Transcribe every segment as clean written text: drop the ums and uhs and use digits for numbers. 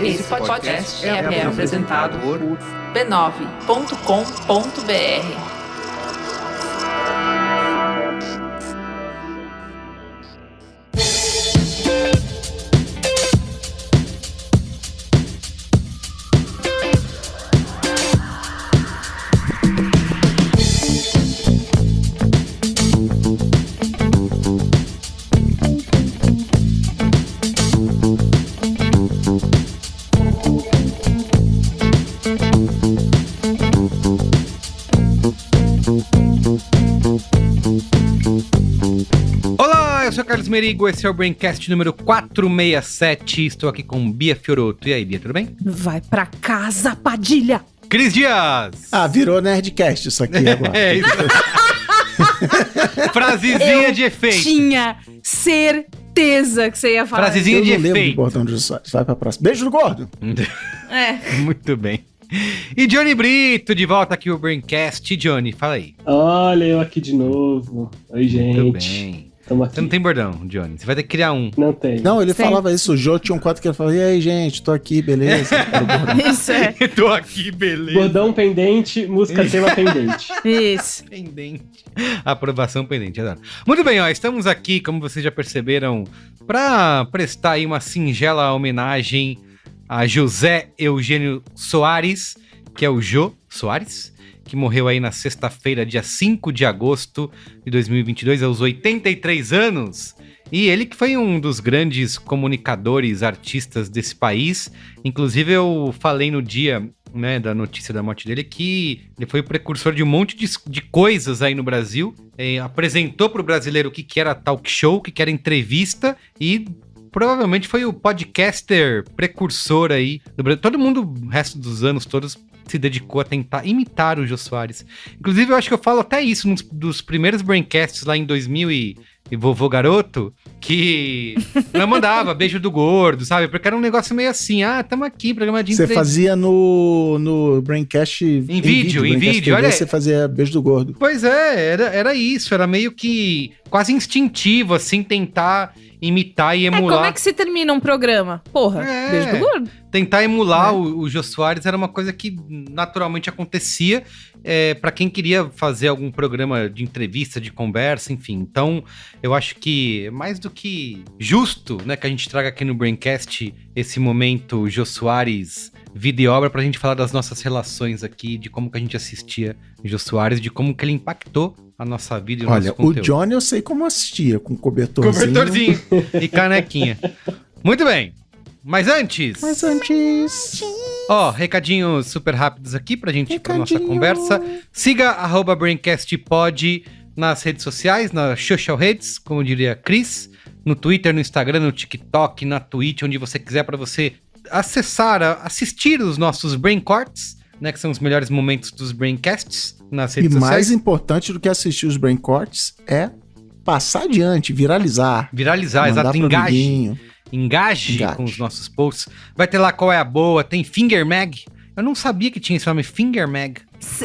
Esse podcast é apresentado por b9.com.br. Olá, eu sou o Carlos Merigo, esse é o Braincast número 467, estou aqui com Bia Fiorotto. E aí, Bia, tudo bem? Vai pra casa, Padilha! Cris Dias! Ah, virou Nerdcast isso aqui agora. É isso. Frasezinha de efeito. Tinha certeza que você ia falar. Frasezinha Eu de não lembro do efeito. bordão de Jô Soares. Vai pra próxima. Beijo do gordo! É. Muito bem. E Johnny Brito, de volta aqui o Braincast. Johnny, fala aí. Olha, eu aqui de novo. Oi, gente. Muito bem. Tamo aqui. Você não tem bordão, Johnny. Você vai ter que criar um. Não tem. Não, ele Sim. falava isso. O Jô tinha um quadro que ele falava: e aí, gente, tô aqui, beleza? Era o bordão. Isso é. Tô aqui, beleza. Bordão pendente, música tema pendente. Isso. Pendente. Aprovação pendente, adoro. Muito bem, ó, estamos aqui, como vocês já perceberam, para prestar aí uma singela homenagem a José Eugênio Soares, que é o Jô Soares, que morreu aí na sexta-feira, dia 5 de agosto de 2022, aos 83 anos. E ele que foi um dos grandes comunicadores, artistas desse país. Inclusive, eu falei no dia, né, da notícia da morte dele, que ele foi o precursor de um monte de coisas aí no Brasil. Apresentou para o brasileiro o que era talk show, o que era entrevista e provavelmente foi o podcaster precursor aí do Brasil. Todo mundo, o resto dos anos todos, se dedicou a tentar imitar o Jô Soares. Inclusive, eu acho que eu falo até isso dos primeiros Braincasts lá em 2000 e Vovô Garoto, que ela mandava beijo do gordo, sabe? Porque era um negócio meio assim, tamo aqui, programa de Você entrevista. fazia no Braincast Em vídeo, Braincast TV, olha aí. você fazia beijo do gordo. Pois é, era isso, era meio que quase instintivo, assim, tentar imitar e emular. Como é que se termina um programa? Porra, É. beijo do gordo. Tentar emular o Jô Soares era uma coisa que naturalmente acontecia para quem queria fazer algum programa de entrevista, de conversa, enfim. Então, eu acho que mais do que justo, né, que a gente traga aqui no Braincast esse momento Jô Soares vida e obra pra gente falar das nossas relações aqui, de como que a gente assistia Jô Soares, de como que ele impactou a nossa vida e o Olha, nosso conteúdo. o Johnny eu sei como assistia, com cobertorzinho. Cobertorzinho e canequinha. Muito bem. Mas antes... Ó, recadinhos super rápidos aqui pra gente ir pra nossa conversa. Siga @BraincastPod nas redes sociais, nas social redes, como diria a Cris, no Twitter, no Instagram, no TikTok, na Twitch, onde você quiser, pra você assistir os nossos Braincorts, né, que são os melhores momentos dos Braincasts nas E redes sociais. mais importante do que assistir os Braincorts é passar adiante, viralizar. Viralizar, mandar exato, pro engaje. amiguinho. Engaje com os nossos posts. Vai ter lá qual é a boa, tem Finger Mag. Eu não sabia que tinha esse nome, Finger Mag.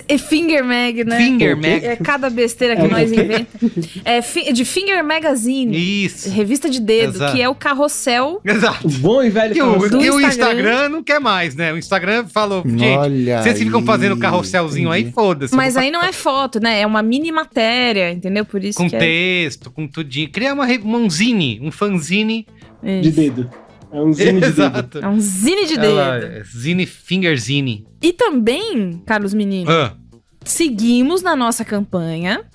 É Finger Mag, né? Finger Mag. É cada besteira que nós inventamos. É de Finger Magazine. Isso. Revista de dedo, Exato. que é o carrossel. Exato. O bom e velho E carrossel. o Do Instagram não quer mais, né? O Instagram falou, gente, Olha vocês ficam aí, fazendo carrosselzinho aí, entendi. foda-se. Mas aí não é foto, né? É uma mini matéria, entendeu? Por isso Com que é... texto, com tudinho. Criar um zine, um fanzine. De dedo. É um zine de dedo. Exato. É um zine de Ela dedo. é Zine, Finger Zine. E também, Carlos Menino, seguimos na nossa campanha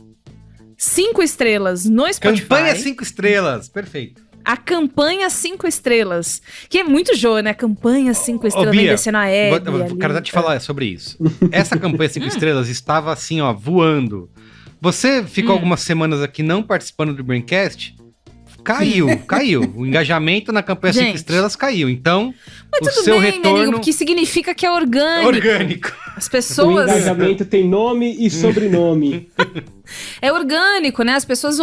5 estrelas no Spotify. Campanha 5 estrelas, perfeito. A campanha 5 estrelas. Que é muito Jô, né? Campanha 5 estrelas, Bia, vem descendo a Hebe Eu ali. quero te falar sobre isso. Essa campanha 5 estrelas estava assim, ó, voando. Você ficou algumas semanas aqui não participando do Braincast? Caiu. O engajamento na campanha 5 Gente. estrelas caiu. Então, Mas o tudo seu bem, retorno... Merigo, porque significa que é orgânico. orgânico. As O pessoas... engajamento tem nome e sobrenome. É orgânico, né? As pessoas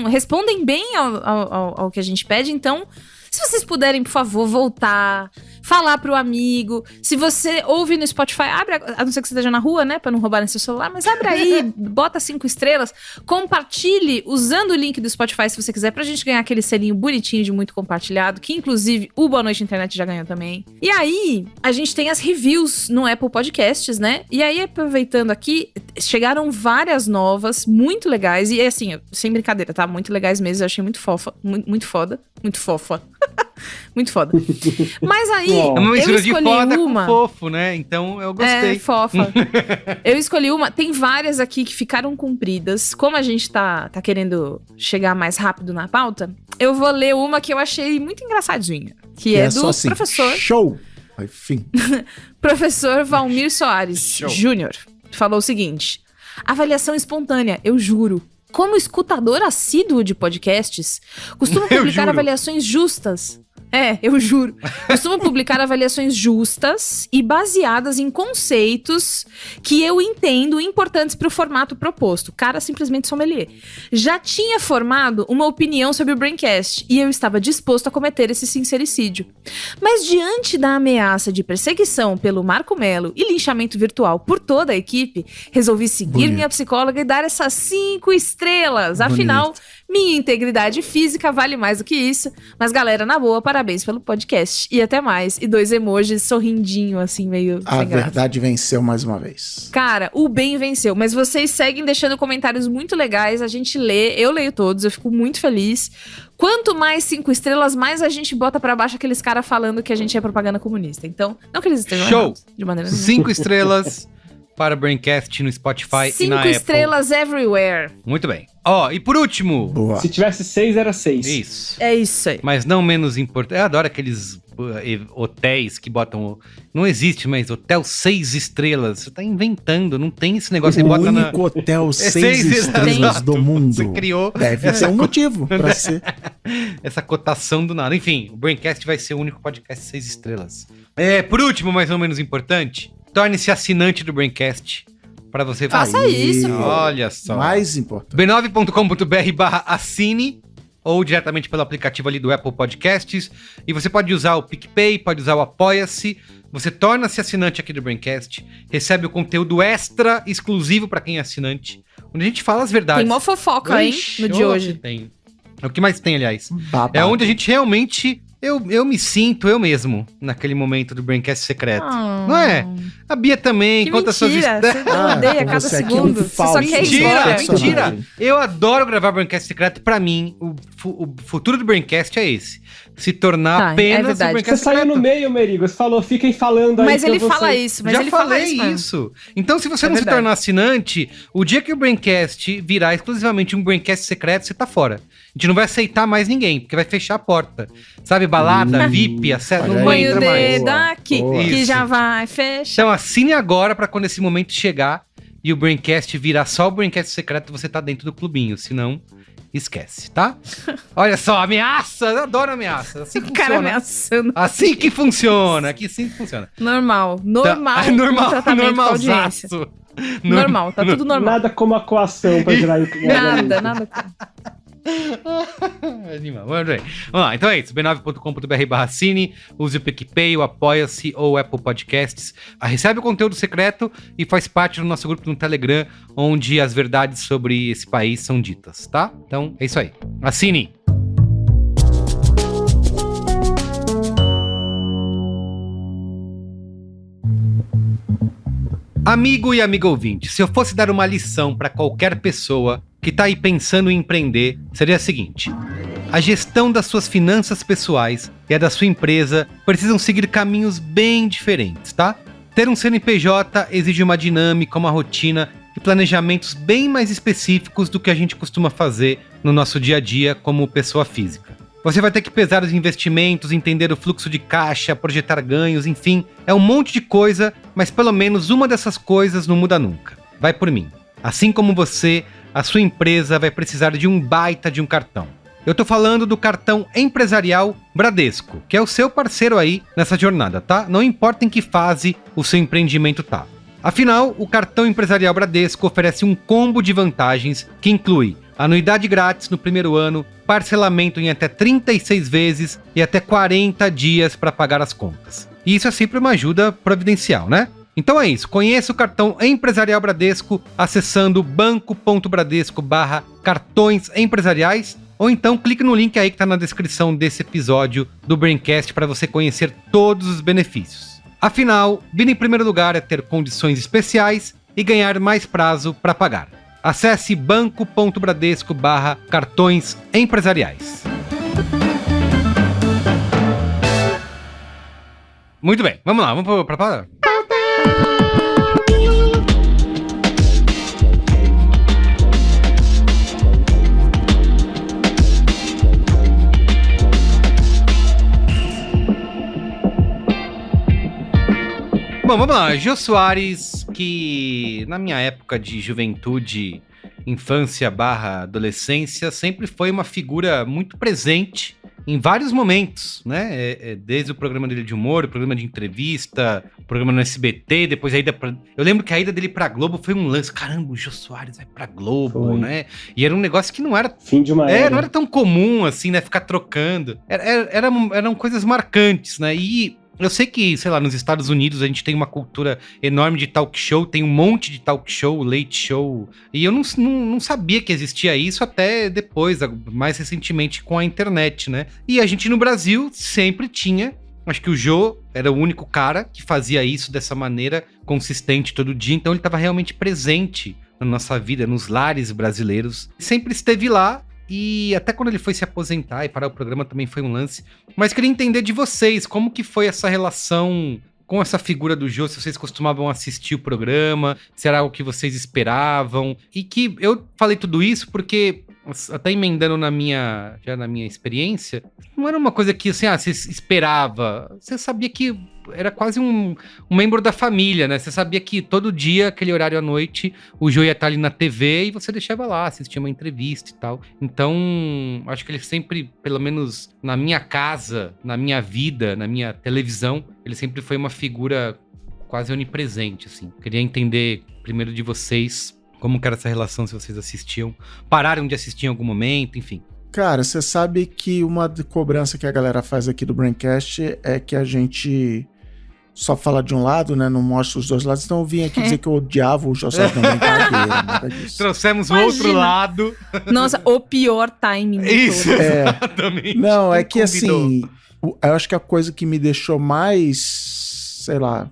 respondem bem ao que a gente pede. Então, se vocês puderem, por favor, voltar, falar pro amigo. Se você ouve no Spotify, abre, a não ser que você esteja na rua, né, pra não roubarem seu celular, mas abre aí, bota 5 estrelas, compartilhe usando o link do Spotify se você quiser, pra gente ganhar aquele selinho bonitinho de muito compartilhado, que inclusive o Boa Noite Internet já ganhou também. E aí, a gente tem as reviews no Apple Podcasts, né? E aí, aproveitando aqui, chegaram várias novas, muito legais, e assim, sem brincadeira, tá? Muito legais mesmo, eu achei muito fofa, muito foda, muito fofa. Muito foda. Mas aí, É uma mistura eu de escolhi foda uma. com fofo, né? Então eu gostei. É, fofa. Eu escolhi uma. Tem várias aqui que ficaram compridas. Como a gente tá querendo chegar mais rápido na pauta, eu vou ler uma que eu achei muito engraçadinha. Que é do só assim, professor. Show! Enfim. Professor Valmir Soares Show. Júnior. Falou o seguinte: avaliação espontânea, eu juro. Como escutador assíduo de podcasts, costumo Eu publicar juro. avaliações justas. Eu juro. Costumo publicar avaliações justas e baseadas em conceitos que eu entendo importantes para o formato proposto. Cara, simplesmente sommelier. Já tinha formado uma opinião sobre o Braincast e eu estava disposto a cometer esse sincericídio. Mas diante da ameaça de perseguição pelo Marco Melo e linchamento virtual por toda a equipe, resolvi seguir Bonito. minha psicóloga e dar essas 5 estrelas. Afinal, minha integridade física vale mais do que isso. Mas galera, na boa, parabéns pelo podcast. E até mais. E 2 emojis sorrindinho, assim, meio A sem graça. verdade venceu mais uma vez. Cara, o bem venceu. Mas vocês seguem deixando comentários muito legais. A gente lê, eu leio todos, eu fico muito feliz. Quanto mais 5 estrelas, mais a gente bota pra baixo aqueles caras falando que a gente é propaganda comunista. Então, não que eles estejam Show. errados, de maneira nenhuma. 5 estrelas para o Braincast no Spotify e na 5 Apple. estrelas everywhere. Muito bem. Ó, e por último... Boa. Se tivesse 6, era 6. Isso. É isso aí. Mas não menos importante. Eu adoro aqueles hotéis que botam... Não existe, mas hotel 6 estrelas. Você tá inventando, não tem esse negócio. Você O bota único hotel 6 seis estrelas exato. do mundo. Você criou Deve ser um motivo pra ser. essa cotação do nada. Enfim, o Braincast vai ser o único podcast 6 estrelas. Por último, mais ou menos importante, torne-se assinante do Braincast para você Faça Aí, isso, pô. Olha só. Mais importante. b9.com.br/assine ou diretamente pelo aplicativo ali do Apple Podcasts. E você pode usar o PicPay, pode usar o Apoia-se. Você torna-se assinante aqui do Braincast, recebe o conteúdo extra exclusivo para quem é assinante, onde a gente fala as verdades. Tem mó fofoca, hein, Ixi, no de ô, hoje. que tem. É o que mais tem, aliás. Babado. É onde a gente realmente... Eu me sinto eu mesmo naquele momento do Braincast secreto. Ah. Não é? A Bia também Que conta suas mentira, histórias. você odeia cada você aqui é segundo. Você só falso quer Mentira, história. mentira. Eu adoro gravar Braincast secreto. Pra mim, o futuro do Braincast é esse. Se tornar Tá, é apenas o verdade. Você Braincast saiu secreto. no meio, Merigo. Você falou, fiquem falando aí. Mas que ele eu vou fala ser- isso, mas Já ele fala falei isso mesmo. isso. Então, se você É não se verdade. tornar assinante, o dia que o Braincast virar exclusivamente um Braincast secreto, você tá fora. A gente não vai aceitar mais ninguém, porque vai fechar a porta. Sabe, balada, VIP, acesso, olha não aí. Põe o entra mais. dedo Boa, aqui, boa. que Isso. já vai, fecha. Então assine agora pra quando esse momento chegar e o Braincast virar só o Braincast secreto, você tá dentro do clubinho. Senão, esquece, tá? Olha só, ameaça! Eu adoro ameaça. Assim que O cara funciona. ameaçando. Assim que funciona. Aqui sim que funciona. Normal. Tá. Normal. Normal, o tratamento com a audiência. normalzaço. Normal, tá tudo normal. Nada como a coação pra gerar Nada, nada. Animal. Vamos lá, então é isso. b9.com.br/assine, use o PicPay, o Apoia-se ou o Apple Podcasts. Recebe o conteúdo secreto e faz parte do nosso grupo no Telegram, onde as verdades sobre esse país são ditas, tá? Então é isso aí. Assine! Amigo e amiga ouvinte, se eu fosse dar uma lição para qualquer pessoa que tá aí pensando em empreender, seria a seguinte: a gestão das suas finanças pessoais e a da sua empresa precisam seguir caminhos bem diferentes, tá? Ter um CNPJ exige uma dinâmica, uma rotina e planejamentos bem mais específicos do que a gente costuma fazer no nosso dia a dia como pessoa física. Você vai ter que pesar os investimentos, entender o fluxo de caixa, projetar ganhos, enfim, é um monte de coisa, mas pelo menos uma dessas coisas não muda nunca. Vai por mim. Assim como você, a sua empresa vai precisar de um baita de um cartão. Eu tô falando do cartão empresarial Bradesco, que é o seu parceiro aí nessa jornada, tá? Não importa em que fase o seu empreendimento tá. Afinal, o cartão empresarial Bradesco oferece um combo de vantagens que inclui anuidade grátis no primeiro ano, parcelamento em até 36 vezes e até 40 dias para pagar as contas. E isso é sempre uma ajuda providencial, né? Então é isso, conheça o cartão empresarial Bradesco acessando banco.bradesco/cartões empresariais, ou então clique no link aí que tá na descrição desse episódio do Braincast para você conhecer todos os benefícios. Afinal, vir em primeiro lugar é ter condições especiais e ganhar mais prazo para pagar. Acesse banco.bradesco/cartões empresariais. Muito bem, vamos lá, vamos para a palavra. Bom, vamos lá. Jô Soares, que na minha época de juventude, infância / adolescência, sempre foi uma figura muito presente em vários momentos, né? Desde o programa dele de humor, o programa de entrevista, o programa no SBT, depois a ida pra... Eu lembro que a ida dele pra Globo foi um lance. Caramba, o Jô Soares vai pra Globo, Foi. né? E era um negócio que não era... Fim de uma era. não era tão comum, assim, né? Ficar trocando. Eram coisas marcantes, né? E eu sei que, sei lá, nos Estados Unidos a gente tem uma cultura enorme de talk show, tem um monte de talk show, late show, e eu não sabia que existia isso até depois, mais recentemente com a internet, né? E a gente no Brasil sempre tinha, acho que o Jô era o único cara que fazia isso dessa maneira consistente todo dia, então ele estava realmente presente na nossa vida, nos lares brasileiros, sempre esteve lá. E até quando ele foi se aposentar e parar o programa também foi um lance. Mas queria entender de vocês, como que foi essa relação com essa figura do Jô, se vocês costumavam assistir o programa, se era algo que vocês esperavam. E que eu falei tudo isso porque, até emendando na minha experiência, não era uma coisa que assim, você esperava. Você sabia que era quase um membro da família, né? Você sabia que todo dia, aquele horário à noite, o Jô ia estar ali na TV e você deixava lá, assistia uma entrevista e tal. Então, acho que ele sempre, pelo menos na minha casa, na minha vida, na minha televisão, ele sempre foi uma figura quase onipresente, assim. Queria entender primeiro de vocês como que era essa relação, se vocês assistiam, pararam de assistir em algum momento, enfim. Cara, você sabe que uma cobrança que a galera faz aqui do Braincast é que a gente só fala de um lado, né? Não mostra os dois lados. Então eu vim aqui dizer que eu odiava o Jô Soares, não, brincadeira, nada disso. Trouxemos o Imagina. outro lado. Nossa, o pior timing de Isso, todos. exatamente. Não, é Quem que convidou? assim, eu acho que a coisa que me deixou mais, sei lá,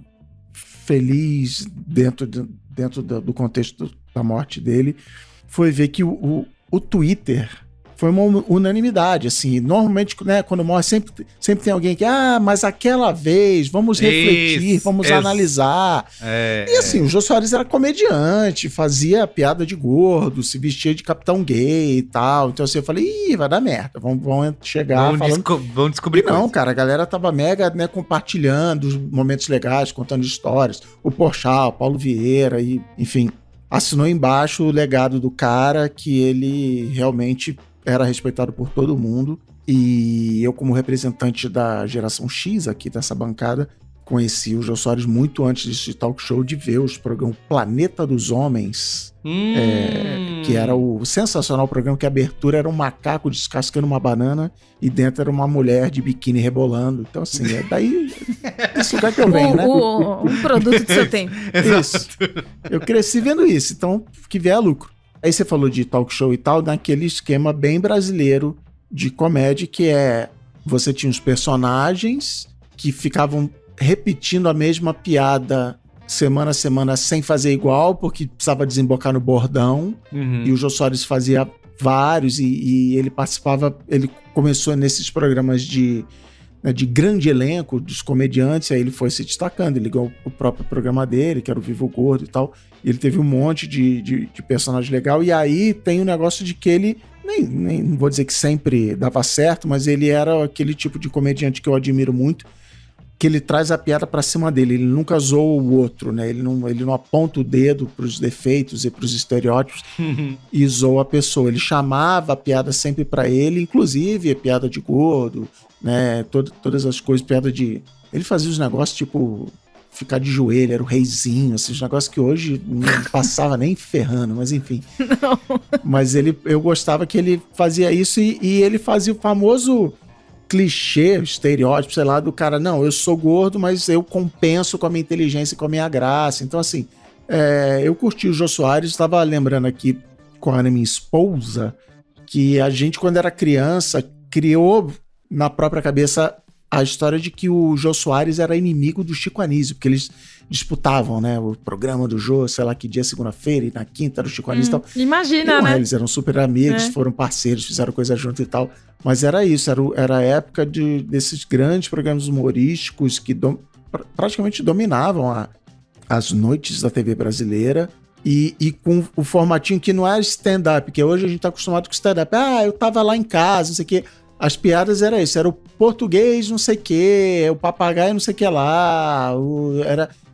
feliz dentro do contexto da morte dele foi ver que o Twitter foi uma unanimidade, assim, normalmente, né, quando morre, sempre tem alguém que, mas aquela vez, vamos refletir, vamos analisar. E assim, o Jô Soares era comediante, fazia piada de gordo, se vestia de capitão gay e tal, então assim, eu falei, vai dar merda, vamos chegar Vamos descobrir e não, coisa. cara, a galera tava mega, né, compartilhando os momentos legais, contando histórias, o Porchat, o Paulo Vieira, e, enfim, assinou embaixo o legado do cara, que ele realmente era respeitado por todo mundo, e eu, como representante da geração X aqui dessa bancada, conheci o Jô Soares muito antes desse talk show, de ver os programas Planeta dos Homens, que era o sensacional programa, que a abertura era um macaco descascando uma banana e dentro era uma mulher de biquíni rebolando. Então assim, é daí desse lugar que eu venho, né? Um produto do seu tempo. Isso. Eu cresci vendo isso, então que vier lucro. Aí você falou de talk show e tal, naquele esquema bem brasileiro de comédia, que é, você tinha os personagens que ficavam repetindo a mesma piada semana a semana sem fazer igual, porque precisava desembocar no bordão, e o Jô Soares fazia vários, e ele participava, ele começou nesses programas de grande elenco dos comediantes, aí ele foi se destacando, ele ligou o próprio programa dele, que era o Vivo Gordo e tal, e ele teve um monte de personagem legal, e aí tem o negócio de que ele, nem vou dizer que sempre dava certo, mas ele era aquele tipo de comediante que eu admiro muito, que ele traz a piada pra cima dele, ele nunca zoa o outro, né? Ele não aponta o dedo pros defeitos e pros estereótipos e zoa a pessoa. Ele chamava a piada sempre pra ele, inclusive a piada de gordo, né? Todas as coisas, piada de... Ele fazia os negócios tipo ficar de joelho, era o reizinho, esses negócios que hoje não passava nem ferrando, mas enfim. Não. Mas eu gostava que ele fazia isso e ele fazia o famoso clichê, o estereótipo, sei lá, do cara, não, eu sou gordo, mas eu compenso com a minha inteligência e com a minha graça. Então, assim, eu curti o Jô Soares, estava lembrando aqui com a minha esposa, que a gente, quando era criança, criou na própria cabeça a história de que o Jô Soares era inimigo do Chico Anísio, porque eles disputavam, né, o programa do Jô, sei lá que dia, segunda-feira, e na quinta era o Chico Anísio e tal. Imagina, Não, né? eles eram super amigos, foram parceiros, fizeram coisa junto e tal. Mas era isso, era a época desses grandes programas humorísticos que praticamente dominavam as noites da TV brasileira. E com o formatinho que não é stand-up, que hoje a gente tá acostumado com stand-up. Eu tava lá em casa, não sei o quê. As piadas era isso, era o português não sei o quê, o papagaio não sei o que lá,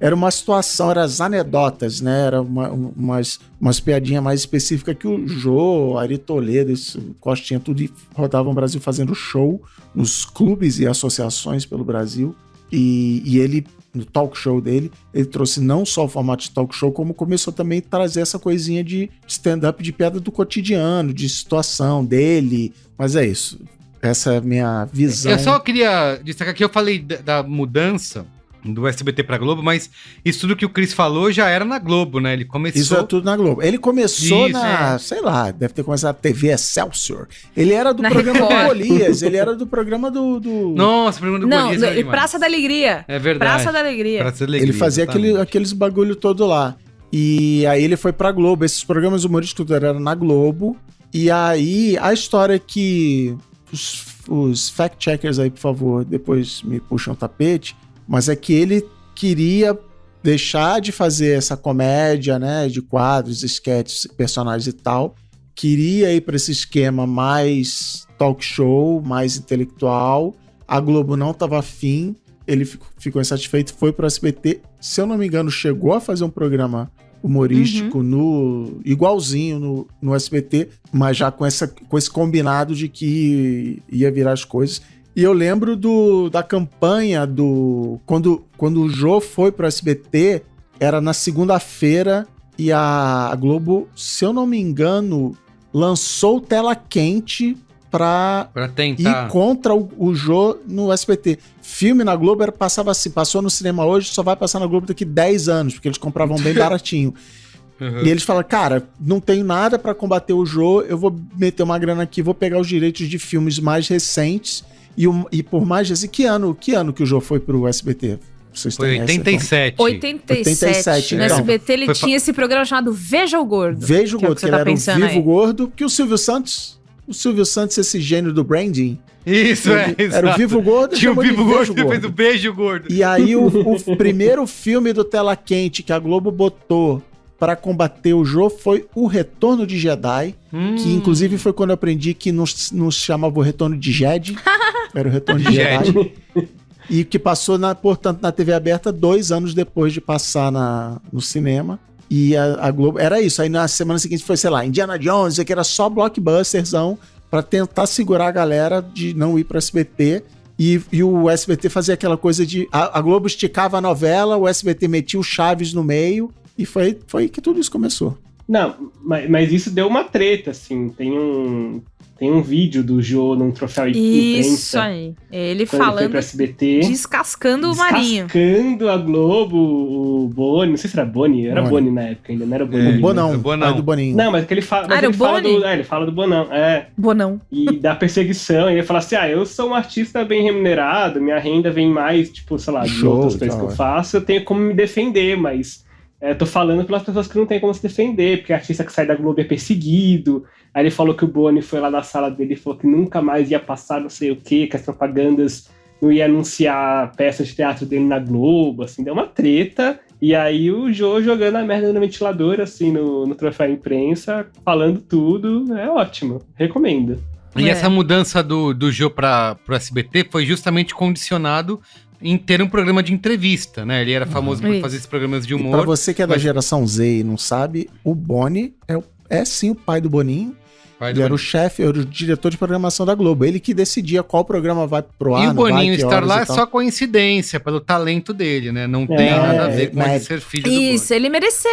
era uma situação, eram as anedotas, né? Era umas piadinhas mais específicas que o Jô, Ari Toledo, Costinha, tudo rodavam o Brasil fazendo show nos clubes e associações pelo Brasil. E ele, no talk show dele, ele trouxe não só o formato de talk show, como começou também a trazer essa coisinha de stand-up, de piada do cotidiano, de situação dele. Mas é isso. Essa é a minha visão. Eu só queria destacar que eu falei da mudança do SBT pra Globo, mas isso tudo que o Cris falou já era na Globo, né? Ele começou... Isso é tudo na Globo. Ele começou sei lá, deve ter começado na TV Excelsior. Ele era do programa do Golias, ele era do programa do... Nossa, o programa do Golias era demais. Praça da Alegria. É verdade. Praça da Alegria. Ele fazia aqueles bagulho todo lá. E aí ele foi pra Globo. Esses programas humorísticos eram na Globo. E aí a história que... Os fact-checkers aí, por favor, depois me puxam o tapete, mas é que ele queria deixar de fazer essa comédia, né, de quadros, sketches, personagens e tal, queria ir para esse esquema mais talk show, mais intelectual. A Globo não estava afim, ele ficou insatisfeito, foi para o SBT, se eu não me engano, chegou a fazer um programa humorístico igualzinho no SBT, mas já com esse combinado de que ia virar as coisas. E eu lembro da campanha quando o Jô foi pro SBT, era na segunda-feira, e a Globo, se eu não me engano, lançou Tela Quente pra tentar ir contra o Jô no SBT. Filme na Globo passava assim, passou no cinema hoje, só vai passar na Globo daqui 10 anos, porque eles compravam bem baratinho. Uhum. E eles falam, cara, não tenho nada pra combater o Jô, eu vou meter uma grana aqui, vou pegar os direitos de filmes mais recentes, e por mais recente, que ano que o Jô foi pro SBT? Foi 87. 87. No então. SBT ele tinha esse programa chamado Veja o Gordo. Veja o Gordo, que ele era o Vivo aí. Gordo, porque o Silvio Santos, esse gênio do branding. Isso, era o Vivo Gordo. Tinha o Vivo Gordo, depois o Beijo Gordo. E aí o primeiro filme do Tela Quente que a Globo botou pra combater o Jô foi O Retorno de Jedi, que inclusive foi quando eu aprendi que não chamava o Retorno de Jedi, era o Retorno de Jedi. E que passou, portanto, na TV aberta 2 anos depois de passar no cinema. E a Globo... Era isso. Aí na semana seguinte foi, sei lá, Indiana Jones, que era só blockbusterzão pra tentar segurar a galera de não ir pro SBT. E o SBT fazia aquela coisa de... A Globo esticava a novela, o SBT metia o Chaves no meio. E foi que tudo isso começou. Não, mas isso deu uma treta, assim. Tem um vídeo do Jô num troféu imprensa. Isso aí. Ele falando. Ele foi pro SBT. Descascando o Marinho. Descascando a Globo, o Boni. Não sei se era Boni. Era Boni na época ainda, não era Boni. O Bonão. Pai do Boninho. Não, mas que ele fala. Era o Boni? Ele fala do Bonão. Bonão. E da perseguição. E ele fala assim: eu sou um artista bem remunerado, minha renda vem mais, tipo, sei lá, de outras coisas que eu faço, eu tenho como me defender, mas. Tô falando pelas pessoas que não tem como se defender, porque artista que sai da Globo é perseguido. Aí ele falou que o Boni foi lá na sala dele e falou que nunca mais ia passar não sei o quê, que as propagandas não ia anunciar peças de teatro dele na Globo, assim, deu uma treta. E aí o Jô jogando a merda no ventilador, assim, no troféu imprensa, falando tudo, é ótimo, recomendo. E essa mudança do Jô pro SBT foi justamente condicionado em ter um programa de entrevista, né? Ele era famoso por fazer esses programas de humor. E pra você que é da geração Z e não sabe, o Boni é sim o pai do Boninho. Ele era o chefe, era o diretor de programação da Globo. Ele que decidia qual programa vai pro ar, e o Boninho estar lá é só coincidência, pelo talento dele, né? Não tem nada a ver com ele ser filho do Boni. Isso, ele mereceu.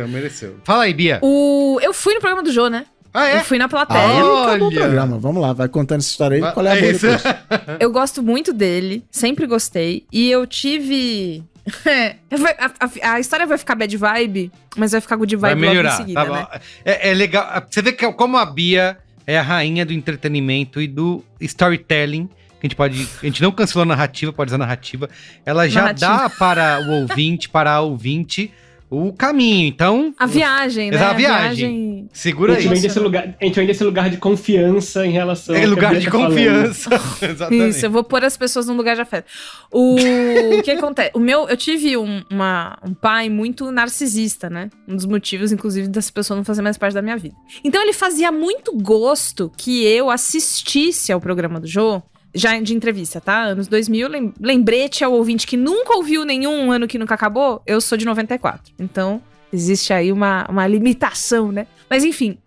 Mereceu. Fala aí, Bia. Eu fui no programa do Jô, né? Ah, é? Eu fui na plateia. Aí acabou o Olha. programa. Vamos lá, vai contando essa história aí. Qual é a É boa isso. depois? Eu gosto muito dele, sempre gostei. E eu tive... a história vai ficar bad vibe, mas vai ficar good Vai vibe logo em melhorar. seguida, Tá né? bom. É legal. Você vê que como a Bia é a rainha do entretenimento e do storytelling. Que a gente não cancelou a narrativa, pode usar narrativa. Ela já Narrativa. dá para o ouvinte, o caminho. Então, A viagem, né? Exato, a viagem. segura A gente aí. vem desse lugar de confiança em relação É ao que a lugar Bia de tá falando. confiança. Exatamente. Isso, eu vou pôr as pessoas num lugar de afeto. O que acontece? Eu tive um pai muito narcisista, né? Um dos motivos, inclusive, dessa pessoa não fazer mais parte da minha vida. Então ele fazia muito gosto que eu assistisse ao programa do Jô, já de entrevista, tá? Anos 2000, lembrete ao ouvinte que nunca ouviu nenhum Ano que Nunca Acabou, eu sou de 94. Então, existe aí uma limitação, né? Mas enfim,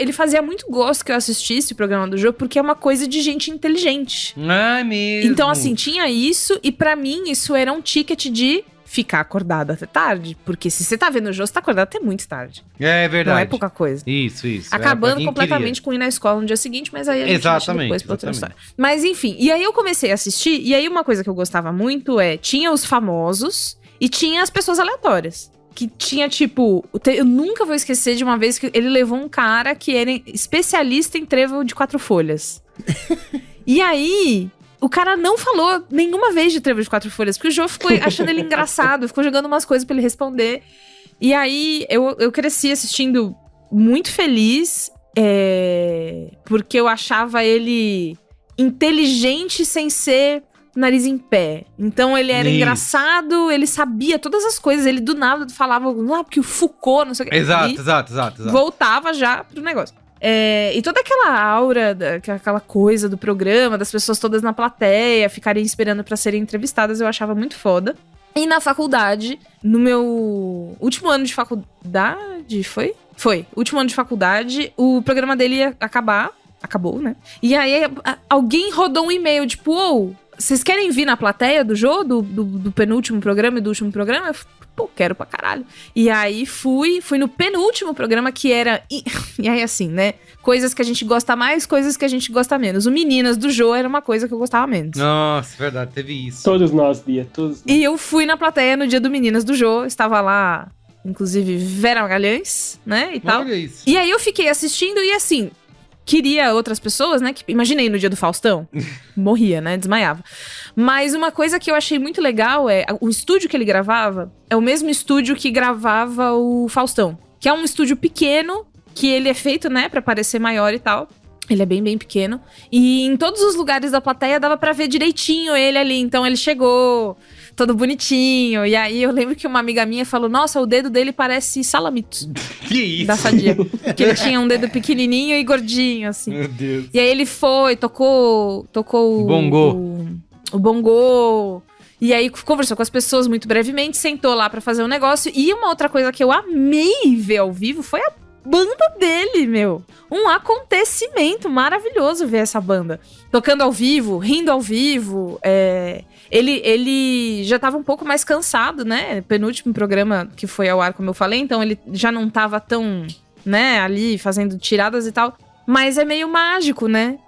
ele fazia muito gosto que eu assistisse o programa do Jô, porque é uma coisa de gente inteligente. Ah, mesmo. Então, assim, tinha isso, e pra mim isso era um ticket de ficar acordado até tarde. Porque se você tá vendo o Jô, você tá acordado até muito tarde. É verdade. Não é pouca coisa. Isso. Era pra Acabando quem completamente com ir na escola no dia seguinte, mas aí a gente deixa depois pra outra história. Mas enfim, e aí eu comecei a assistir, e aí uma coisa que eu gostava muito tinha os famosos e tinha as pessoas aleatórias. Que tinha, tipo, eu nunca vou esquecer de uma vez que ele levou um cara que era especialista em trevo de 4 folhas. E aí, o cara não falou nenhuma vez de trevo de 4 folhas, porque o Jô ficou achando ele engraçado, ficou jogando umas coisas pra ele responder. E aí, eu cresci assistindo muito feliz, porque eu achava ele inteligente sem ser nariz em pé. Então ele era Isso. engraçado, ele sabia todas as coisas, ele do nada falava, porque o Foucault, não sei o que. Exato. Voltava já pro negócio. E toda aquela aura, aquela coisa do programa, das pessoas todas na plateia, ficarem esperando pra serem entrevistadas, eu achava muito foda. E na faculdade, no meu último ano de faculdade, foi? Foi. Último ano de faculdade, o programa dele ia acabar. Acabou, né? E aí, alguém rodou um e-mail, tipo, vocês querem vir na plateia do Jô, do penúltimo programa e do último programa? Eu falei, quero pra caralho. E aí fui no penúltimo programa que era... E aí assim, né? Coisas que a gente gosta mais, coisas que a gente gosta menos. O Meninas do Jô era uma coisa que eu gostava menos. Nossa, verdade, teve isso. Todos nós, Bia, todos nós. E eu fui na plateia no dia do Meninas do Jô, estava lá, inclusive, Vera Magalhães, né, e tal. Olha isso. E aí eu fiquei assistindo e assim... Queria outras pessoas, né? Imaginei no dia do Faustão. Morria, né? Desmaiava. Mas uma coisa que eu achei muito legal o estúdio que ele gravava é o mesmo estúdio que gravava o Faustão. Que é um estúdio pequeno, que ele é feito, né? Pra parecer maior e tal. Ele é bem, bem pequeno. E em todos os lugares da plateia dava pra ver direitinho ele ali. Então ele chegou todo bonitinho. E aí eu lembro que uma amiga minha falou, nossa, o dedo dele parece Salamitos. Que isso? Da Sadia. Porque ele tinha um dedo pequenininho e gordinho, assim. Meu Deus. E aí ele foi, tocou o bongô. E aí conversou com as pessoas muito brevemente, sentou lá pra fazer um negócio. E uma outra coisa que eu amei ver ao vivo foi a banda dele, meu. Um acontecimento maravilhoso ver essa banda. Tocando ao vivo, rindo ao vivo. Ele já tava um pouco mais cansado, né? Penúltimo programa que foi ao ar, como eu falei. Então ele já não tava tão, né, ali fazendo tiradas e tal. Mas é meio mágico, né?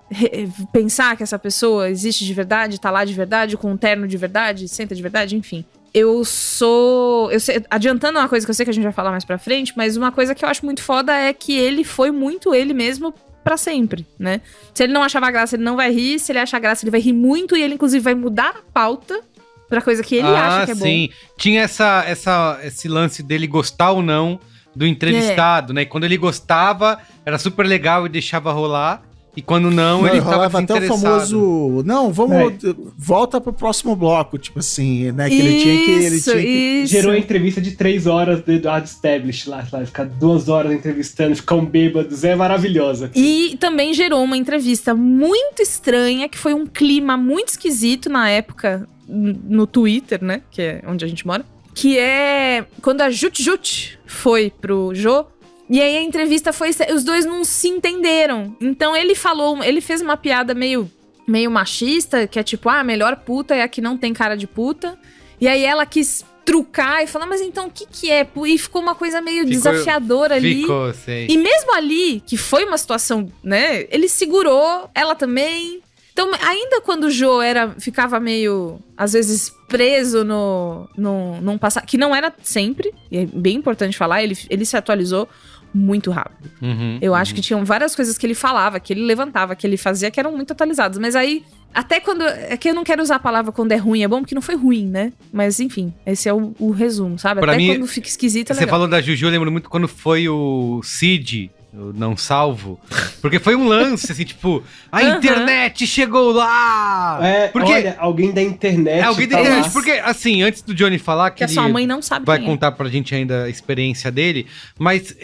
Pensar que essa pessoa existe de verdade, tá lá de verdade, com um terno de verdade, senta de verdade, enfim. Eu sei, adiantando uma coisa que eu sei que a gente vai falar mais pra frente, mas uma coisa que eu acho muito foda é que ele foi muito ele mesmo pra sempre, né? Se ele não achava graça, ele não vai rir. Se ele achar graça, ele vai rir muito. E ele, inclusive, vai mudar a pauta pra coisa que ele acha que é bom. Sim. Tinha esse lance dele gostar ou não do entrevistado, né? E quando ele gostava, era super legal e deixava rolar. E quando não, ele tava até o famoso... Não, volta pro próximo bloco, tipo assim, né? Que ele tinha que... Gerou a entrevista de 3 horas do Eduardo Stablish lá, ficar 2 horas entrevistando, ficar um bêbado, é maravilhosa. E também gerou uma entrevista muito estranha, que foi um clima muito esquisito na época, no Twitter, né? Que é onde a gente mora. Que é quando a Jut Jut foi pro Jô. E aí a entrevista foi... Os dois não se entenderam. Então ele fez uma piada meio machista, que é tipo, a melhor puta é a que não tem cara de puta. E aí ela quis trucar e falar, mas então o que é? E ficou uma coisa meio desafiadora ali. Ficou, sei. E mesmo ali, que foi uma situação, né? Ele segurou, ela também. Então, ainda quando o Jô ficava meio, às vezes, preso num passado, que não era sempre, e é bem importante falar, ele se atualizou muito rápido. Eu acho que tinham várias coisas que ele falava, que ele levantava, que ele fazia, que eram muito atualizadas. Mas aí, até quando... É que eu não quero usar a palavra quando é ruim, é bom, porque não foi ruim, né? Mas, enfim, esse é o resumo, sabe? Pra até mim, quando fica esquisito, é Você legal. falou da Juju, eu lembro muito quando foi o Cid... o Não Salvo, porque foi um lance, assim, tipo, a internet chegou lá! Porque olha, alguém da internet. alguém da internet, porque, assim, antes do Johnny falar que a sua mãe não sabe vai quem contar pra gente ainda a experiência dele, mas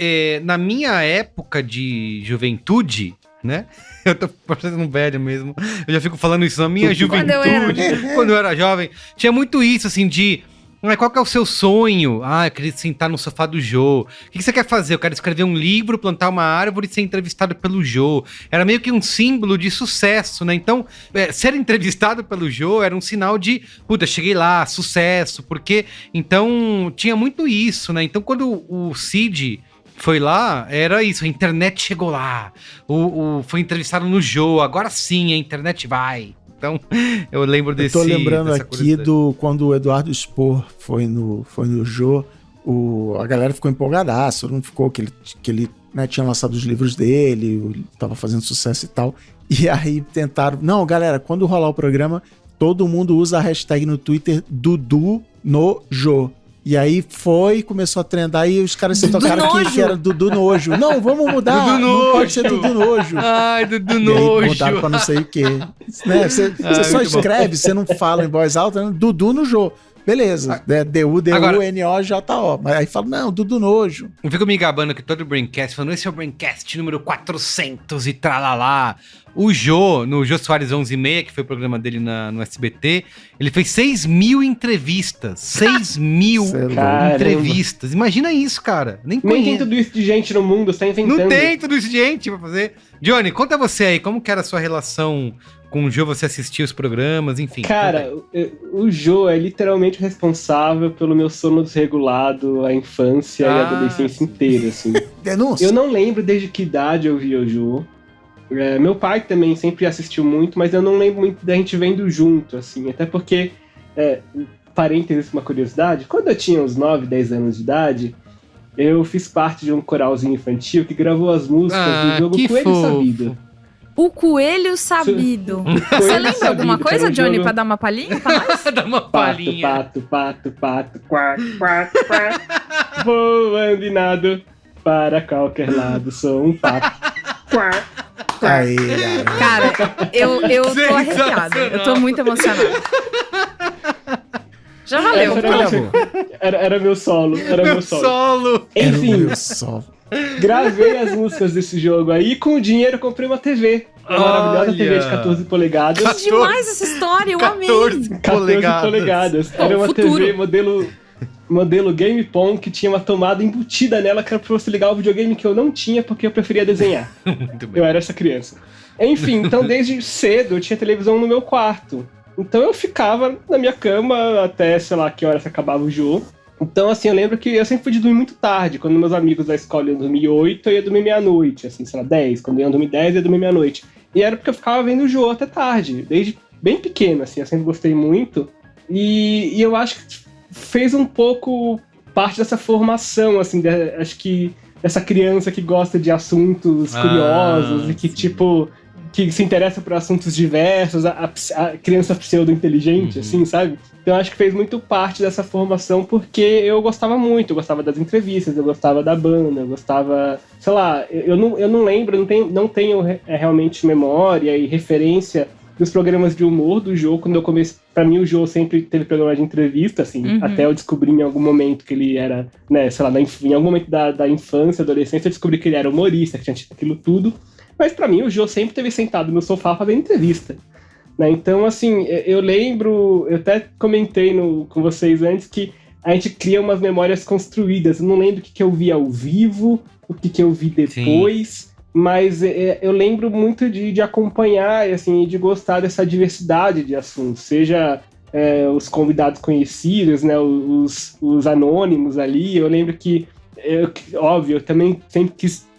na minha época de juventude, né? Eu tô parecendo um velho mesmo, eu já fico falando isso, na minha juventude, quando eu era jovem, tinha muito isso, assim, de... Qual que é o seu sonho? Eu queria sentar no sofá do Jô. O que você quer fazer? Eu quero escrever um livro, plantar uma árvore e ser entrevistado pelo Jô. Era meio que um símbolo de sucesso, né? Então, ser entrevistado pelo Jô era um sinal de, puta, cheguei lá, sucesso. Porque, então, tinha muito isso, né? Então, quando o Cid foi lá, era isso, a internet chegou lá. Foi entrevistado no Jô, agora sim, a internet vai. Então, eu lembro desse... Eu tô lembrando aqui quando o Eduardo Spor foi no Jô, a galera ficou empolgadaço, todo mundo ficou que ele né, tinha lançado os livros dele, tava fazendo sucesso e tal, e aí tentaram... Não, galera, quando rolar o programa, todo mundo usa a hashtag no Twitter Dudu no Jô. E aí começou a trendar e os caras se tocaram aqui que era Dudu Nojo. Não, vamos mudar, Dudu não Nojo. pode ser Dudu Nojo. Ai, Dudu E Nojo. aí mudaram pra não sei o quê. Né? Você só escreve, você não fala em voz alta, né? Dudu no Jô. Beleza, D-U-D-U-N-O-J-O. Mas aí fala, não, Dudu Nojo. Eu fico me gabando que todo Braincast falando, esse é o Braincast número 400 e tralalá. O Jô, no Jô Soares 11:30, que foi o programa dele no SBT, ele fez 6.000 entrevistas. 6.000 entrevistas. Imagina isso, cara. Nem tem tudo isso de gente no mundo, você tá inventando. Não tem tudo isso de gente pra fazer. Johnny, conta você aí, como que era a sua relação com o Jô? Você assistia os programas, enfim. Cara, o Jô é literalmente responsável pelo meu sono desregulado, a infância e a adolescência inteira, assim. Denúncia. Eu não lembro desde que idade eu via o Jô. Meu pai também sempre assistiu muito, mas eu não lembro muito da gente vendo junto, assim. Até porque, parênteses, uma curiosidade, quando eu tinha uns 9, 10 anos de idade, eu fiz parte de um coralzinho infantil que gravou as músicas do jogo Coelho Sabido. O Coelho Sabido. Você lembra alguma coisa, Johnny, pra dar uma palhinha pra nós? Dá uma palhinha. Pato, quack, quack, quack. Voando e nado para qualquer lado, sou um pato. Quack. Aí, cara, eu tô arrepiada. Eu tô muito emocionada. Já valeu. Era meu solo. Meu solo. Enfim, gravei as músicas desse jogo aí e com o dinheiro comprei uma TV. Uma maravilhosa TV de 14 polegadas. Que demais essa história, eu amei. 14 polegadas. Era uma TV modelo Game Pong que tinha uma tomada embutida nela que era pra você ligar o videogame que eu não tinha porque eu preferia desenhar. Muito bem. Eu era essa criança. Enfim, então desde cedo eu tinha televisão no meu quarto. Então eu ficava na minha cama até, sei lá, que horas acabava o jogo. Então, assim, eu lembro que eu sempre fui de dormir muito tarde. Quando meus amigos da escola iam dormir 8, eu ia dormir meia-noite, assim, sei lá, 10. Quando iam dormir 10, eu ia dormir meia-noite. E era porque eu ficava vendo o jogo até tarde, desde bem pequeno, assim, eu sempre gostei muito. E eu acho que fez um pouco parte dessa formação, assim, acho que essa criança que gosta de assuntos curiosos e que, sim, tipo, que se interessa por assuntos diversos, a criança pseudo-inteligente, assim, sabe? Então acho que fez muito parte dessa formação porque eu gostava muito, eu gostava das entrevistas, eu gostava da banda, eu gostava, sei lá, eu não lembro, não tenho realmente memória e referência dos programas de humor do Jô. Quando eu comecei, pra mim o Jô sempre teve programa de entrevista, assim, até eu descobri em algum momento que ele era, né, sei lá, em algum momento da infância, adolescência, eu descobri que ele era humorista, que tinha tido aquilo tudo. Mas pra mim o Jô sempre teve sentado no sofá fazendo entrevista, né? Então, assim, eu lembro, eu até comentei com vocês antes que a gente cria umas memórias construídas. Eu não lembro o que eu vi ao vivo, o que eu vi depois, sim, mas eu lembro muito de acompanhar, assim, de gostar dessa diversidade de assuntos, seja os convidados conhecidos, né, os anônimos ali. Eu lembro que, óbvio, eu também sempre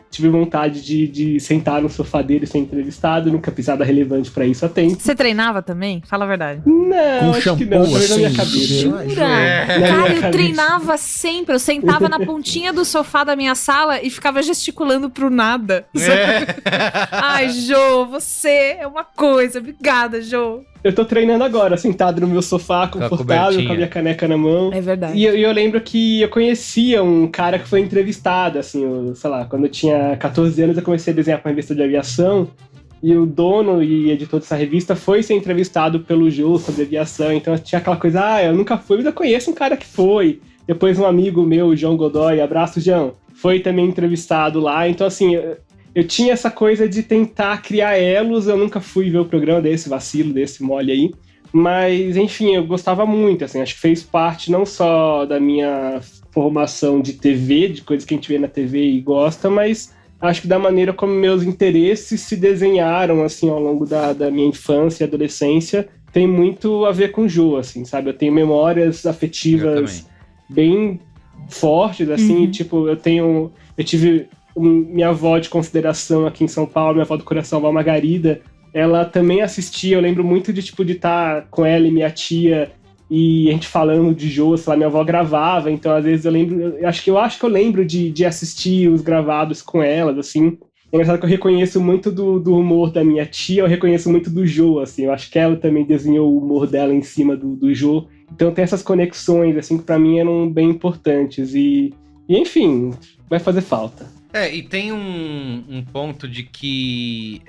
tive vontade de sentar no sofá dele ser entrevistado, nunca pisada relevante pra isso a tempo. Você treinava também? Fala a verdade. Não, com acho que não, shampoo, na minha assim, cabeça. Jura? Na Cara, minha eu cabeça. treinava sempre. Eu sentava na pontinha do sofá da minha sala e ficava gesticulando pro nada. Ai, Jô, você é uma coisa. Obrigada, Jô. Eu tô treinando agora, sentado no meu sofá, Com a confortável, cobertinha. com a minha caneca na mão. É verdade. E eu lembro que eu conhecia um cara que foi entrevistado, assim, sei lá, quando eu tinha 14 anos eu comecei a desenhar pra uma revista de aviação, e o dono e editor dessa revista foi ser entrevistado pelo Jô sobre aviação, então tinha aquela coisa, eu nunca fui, mas eu conheço um cara que foi. Depois um amigo meu, o João Godoy, abraço, João, foi também entrevistado lá, então assim, eu tinha essa coisa de tentar criar elos, eu nunca fui ver o programa desse vacilo, desse mole aí, mas, enfim, eu gostava muito, assim, acho que fez parte não só da minha formação de TV, de coisas que a gente vê na TV e gosta, mas acho que da maneira como meus interesses se desenharam, assim, ao longo da minha infância e adolescência, tem muito a ver com o Jô, assim, sabe? Eu tenho memórias afetivas bem fortes, assim, tipo, eu tive minha avó de consideração aqui em São Paulo, minha avó do coração, a avó Margarida, ela também assistia, eu lembro muito de estar com ela e minha tia, e a gente falando de Jô, sei lá, minha avó gravava, então às vezes eu acho que eu lembro de assistir os gravados com elas, assim. É engraçado que eu reconheço muito do humor da minha tia, eu reconheço muito do Jô, assim, eu acho que ela também desenhou o humor dela em cima do Jô, então tem essas conexões, assim, que pra mim eram bem importantes, e enfim, vai fazer falta. E tem um ponto de que,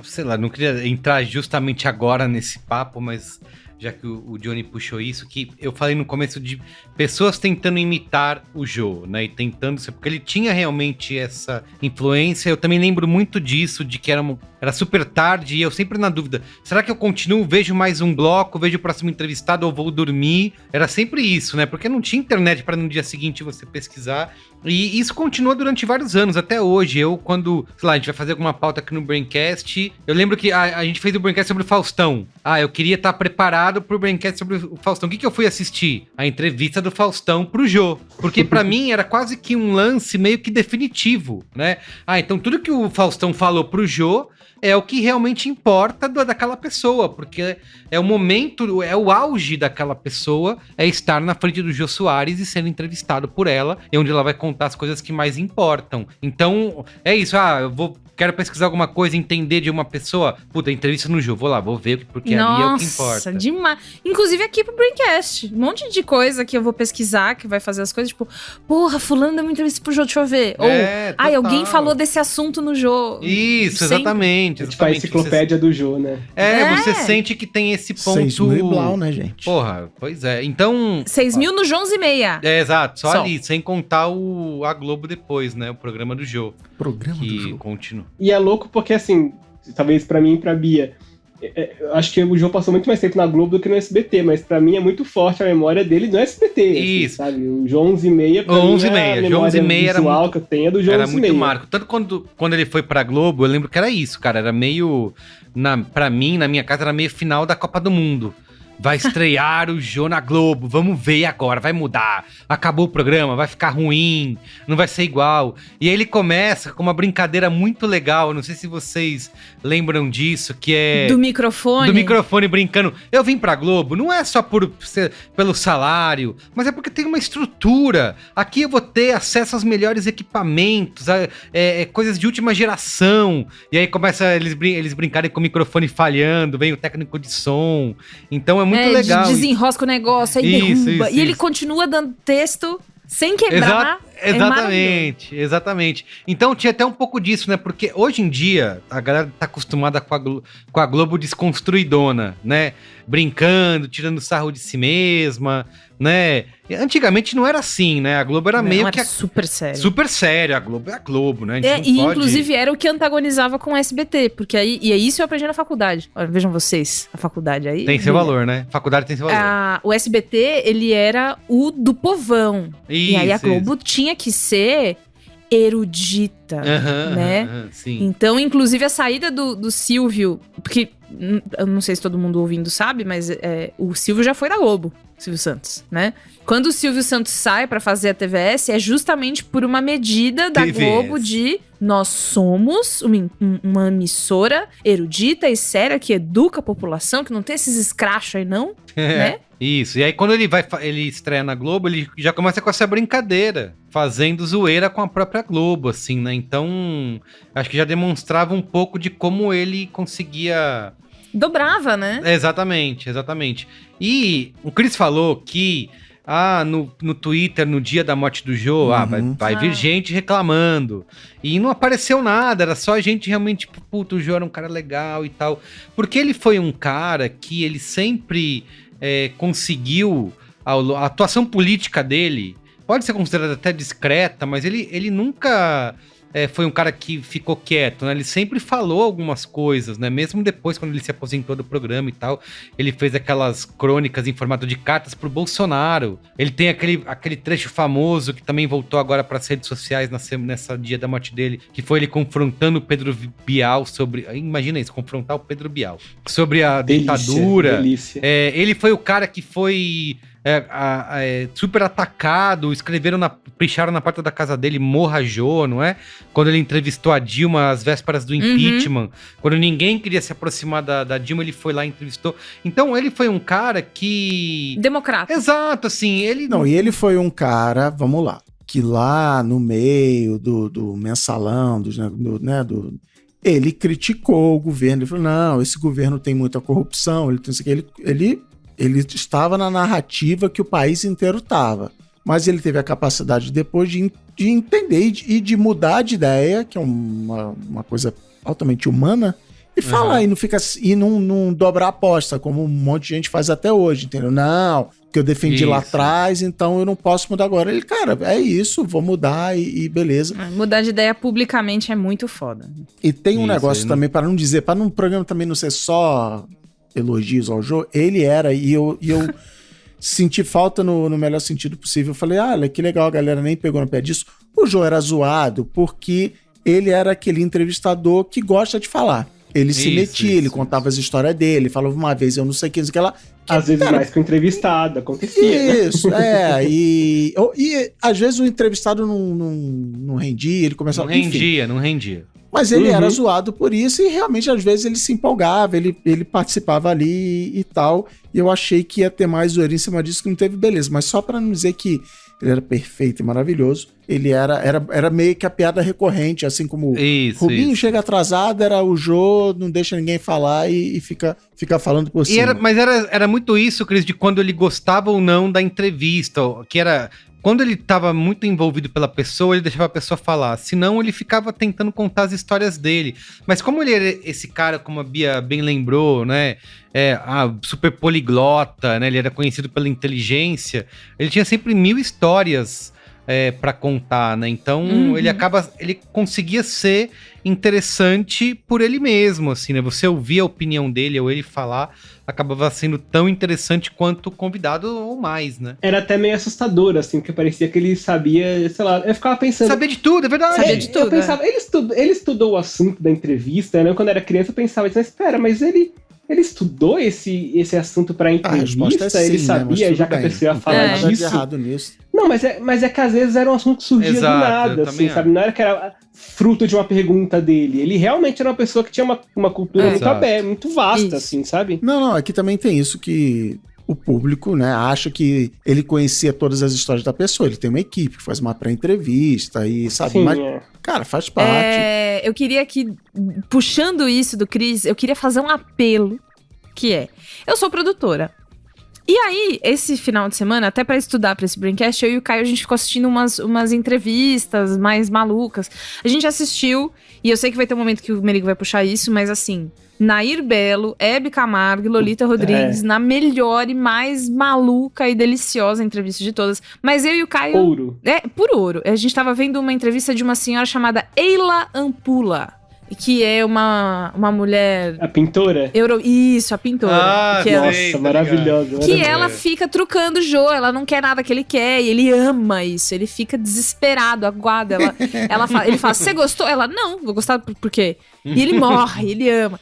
sei lá, não queria entrar justamente agora nesse papo, mas já que o Johnny puxou isso, que eu falei no começo de pessoas tentando imitar o Jô, né, e tentando ser, porque ele tinha realmente essa influência. Eu também lembro muito disso, de que era super tarde, e eu sempre na dúvida, será que eu continuo, vejo mais um bloco, vejo o próximo entrevistado ou vou dormir? Era sempre isso, né, porque não tinha internet para no dia seguinte você pesquisar, e isso continua durante vários anos, até hoje. Eu, quando, sei lá, a gente vai fazer alguma pauta aqui no Braincast, eu lembro que a gente fez o Braincast sobre o Faustão. Eu queria estar preparado pro Braincast sobre o Faustão. O que eu fui assistir? A entrevista do Faustão pro Jô, porque pra mim era quase que um lance meio que definitivo, né? Então tudo que o Faustão falou pro Jô é o que realmente importa daquela pessoa, porque é o momento, é o auge daquela pessoa, é estar na frente do Jô Soares e sendo entrevistado por ela, e onde ela vai contar as coisas que mais importam. Então, é isso, quero pesquisar alguma coisa, entender de uma pessoa, entrevista no Jô, vou ver, porque ali é o que importa. Nossa, demais. Inclusive aqui pro Braincast, um monte de coisa que eu vou pesquisar, que vai fazer as coisas, tipo, porra, fulano deu uma entrevista pro Jô, deixa eu ver. Ou, alguém falou desse assunto no Jô. Isso, exatamente. É tipo a enciclopédia do Jô, né? Você sente que tem esse ponto... 6.000 e blau, né, gente? Porra, pois é. Então... 6.000 no João e meia. Exato, só ali, sem contar a Globo depois, né? O programa do Jô. Programa do Jô. Continua. E é louco porque, assim, talvez pra mim e pra Bia, acho que o Jô passou muito mais tempo na Globo do que no SBT, mas pra mim é muito forte a memória dele no SBT. Isso. Assim, sabe? O João 11h30, pra mim, a memória visual que eu tenho é do João 11h30. Era muito marco. Tanto quando ele foi pra Globo, eu lembro que era isso, cara. Era meio... Pra mim, na minha casa, era meio final da Copa do Mundo. Vai estrear o Jô na Globo, vamos ver agora, vai mudar. Acabou o programa, vai ficar ruim, não vai ser igual. E aí ele começa com uma brincadeira muito legal, não sei se vocês lembram disso, que é... Do microfone. Do microfone brincando. Eu vim pra Globo, não é só pelo salário, mas é porque tem uma estrutura. Aqui eu vou ter acesso aos melhores equipamentos, coisas de última geração. E aí começa eles brincarem com o microfone falhando, vem o técnico de som. Então é muito legal. Desenrosca o negócio, aí derruba. E ele continua dando texto sem quebrar. Exatamente. Então tinha até um pouco disso, né? Porque hoje em dia a galera tá acostumada com a Globo desconstruidona, né? Brincando, tirando sarro de si mesma, né? Antigamente não era assim, né? A Globo era super sério. Super sério, a Globo é a Globo, né? Inclusive era o que antagonizava com o SBT, porque aí, e é isso eu aprendi na faculdade. Olha, vejam vocês, a faculdade aí... Tem seu valor, né? Faculdade tem seu valor. O SBT, ele era o do povão. E aí a Globo tinha que ser erudita, né? Sim. Então, inclusive, a saída do Silvio... Porque eu não sei se todo mundo ouvindo sabe, mas o Silvio já foi da Globo, Silvio Santos, né? Quando o Silvio Santos sai pra fazer a TVS, é justamente por uma medida da TVS. Globo de nós somos uma emissora erudita e séria que educa a população, que não tem esses escrachos aí não, né? Isso, e aí quando ele estreia na Globo, ele já começa com essa brincadeira, fazendo zoeira com a própria Globo, assim, né? Então, acho que já demonstrava um pouco de como ele conseguia... Dobrava, né? Exatamente. E o Chris falou que no Twitter, no dia da morte do Jô, vai vir gente reclamando. E não apareceu nada, era só gente realmente, tipo, puto, o Jô era um cara legal e tal. Porque ele foi um cara que ele sempre conseguiu, a atuação política dele, pode ser considerada até discreta, mas ele nunca... foi um cara que ficou quieto, né? Ele sempre falou algumas coisas, né? Mesmo depois, quando ele se aposentou do programa e tal, ele fez aquelas crônicas em formato de cartas pro Bolsonaro. Ele tem aquele trecho famoso que também voltou agora para as redes sociais nessa dia da morte dele, que foi ele confrontando o Pedro Bial sobre... Imagina isso, confrontar o Pedro Bial sobre a ditadura. Delícia. Ele foi o cara que foi... super atacado, picharam na porta da casa dele, morra Jô, não é? Quando ele entrevistou a Dilma às vésperas do impeachment, quando ninguém queria se aproximar da Dilma, ele foi lá e entrevistou. Então ele foi um cara que... Democrata. Exato, assim, ele... Não, e ele foi um cara, vamos lá, que lá no meio do mensalão, ele criticou o governo, ele falou, não, esse governo tem muita corrupção, ele estava na narrativa que o país inteiro estava. Mas ele teve a capacidade depois de entender e de mudar de ideia, que é uma coisa altamente humana, e falar, e não dobrar a aposta, como um monte de gente faz até hoje, entendeu? Não, que eu defendi lá atrás, então eu não posso mudar agora. Ele, cara, é isso, vou mudar e beleza. Mudar de ideia publicamente é muito foda. E tem um negócio também, para não dizer, para um programa também não ser só... elogios ao Jô, ele era, e eu senti falta no melhor sentido possível. Eu falei, olha, que legal, a galera nem pegou no pé disso. O Jô era zoado porque ele era aquele entrevistador que gosta de falar. Ele se metia, ele contava as histórias dele, falava uma vez, eu não sei o que lá. Às vezes mais que o entrevistado, acontecia. Isso, e às vezes o entrevistado não rendia, ele começava... Não rendia. Mas ele era zoado por isso e realmente às vezes ele se empolgava, ele participava ali e tal. E eu achei que ia ter mais zoeira em cima disso, que não teve, beleza. Mas só pra não dizer que ele era perfeito e maravilhoso, ele era meio que a piada recorrente, assim como Rubinho chega atrasado, era o Jô, não deixa ninguém falar e fica falando por cima. Mas era muito isso, Cris, de quando ele gostava ou não da entrevista, que era... Quando ele estava muito envolvido pela pessoa, ele deixava a pessoa falar. Senão, ele ficava tentando contar as histórias dele. Mas como ele era esse cara, como a Bia bem lembrou, né? Super poliglota, né? Ele era conhecido pela inteligência. Ele tinha sempre 1000 histórias para contar, né? Então, ele conseguia ser interessante por ele mesmo, assim, né? Você ouvir a opinião dele ou ele falar... acabava sendo tão interessante quanto o convidado ou mais, né? Era até meio assustador, assim, porque parecia que ele sabia, sei lá, eu ficava pensando... Sabia de tudo, é verdade. Sabia de tudo, eu pensava, ele estudou o assunto da entrevista, né? Quando eu era criança eu pensava, mas espera, mas ele estudou esse assunto pra entrevista? Sim, ele sabia, né? que a pessoa ia falar disso? Nada de errado nisso. Não, mas é que às vezes era um assunto que surgia do nada, assim, sabe? Não era que era fruto de uma pergunta dele. Ele realmente era uma pessoa que tinha uma cultura muito aberta, muito vasta, assim, sabe? Não, aqui também tem isso que o público, né, acha que ele conhecia todas as histórias da pessoa. Ele tem uma equipe que faz uma pré-entrevista e sabe, Sim, mas, cara, faz parte. Eu queria que, puxando isso do Cris, eu queria fazer um apelo, eu sou produtora. E aí, esse final de semana, até pra estudar pra esse Braincast, eu e o Caio, a gente ficou assistindo umas entrevistas mais malucas. A gente assistiu, e eu sei que vai ter um momento que o Merigo vai puxar isso, mas assim, Nair Belo, Hebe Camargo e Lolita Rodrigues, na melhor e mais maluca e deliciosa entrevista de todas. Mas eu e o Caio... Ouro. Por ouro. A gente tava vendo uma entrevista de uma senhora chamada Eila Ampula, que é uma mulher... A pintora? Isso, a pintora. Nossa, maravilhosa. Que ela fica trucando o Jô, ela não quer nada que ele quer, e ele ama isso, ele fica desesperado, aguarda. Ele fala, você gostou? Ela, não, vou gostar por quê? E ele morre, ele ama.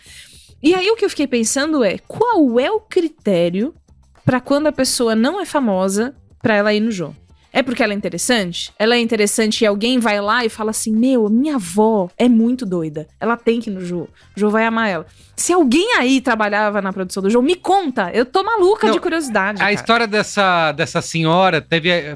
E aí o que eu fiquei pensando é, qual é o critério pra quando a pessoa não é famosa pra ela ir no Jô? É porque ela é interessante? Ela é interessante e alguém vai lá e fala assim, minha avó é muito doida, ela tem que ir no Jô, o Jô vai amar ela. Se alguém aí trabalhava na produção do Jô, me conta, eu tô maluca de curiosidade, A história dessa senhora,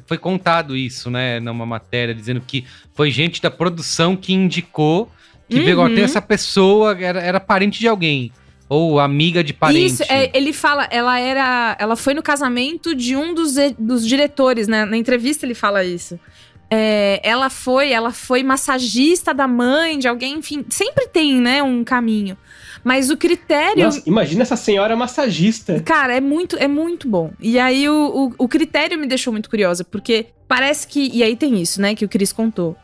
foi contado isso, né, numa matéria, dizendo que foi gente da produção que indicou que tem essa pessoa, era parente de alguém. Ou amiga de parente. Isso, ele fala, ela foi no casamento de um dos diretores, né? Na entrevista ele fala isso. Ela foi massagista da mãe de alguém, enfim, sempre tem, né, um caminho. Mas o critério... Nossa, imagina essa senhora massagista. Cara, é muito bom. E aí o critério me deixou muito curiosa, porque parece que... E aí tem isso, né, que o Chris contou.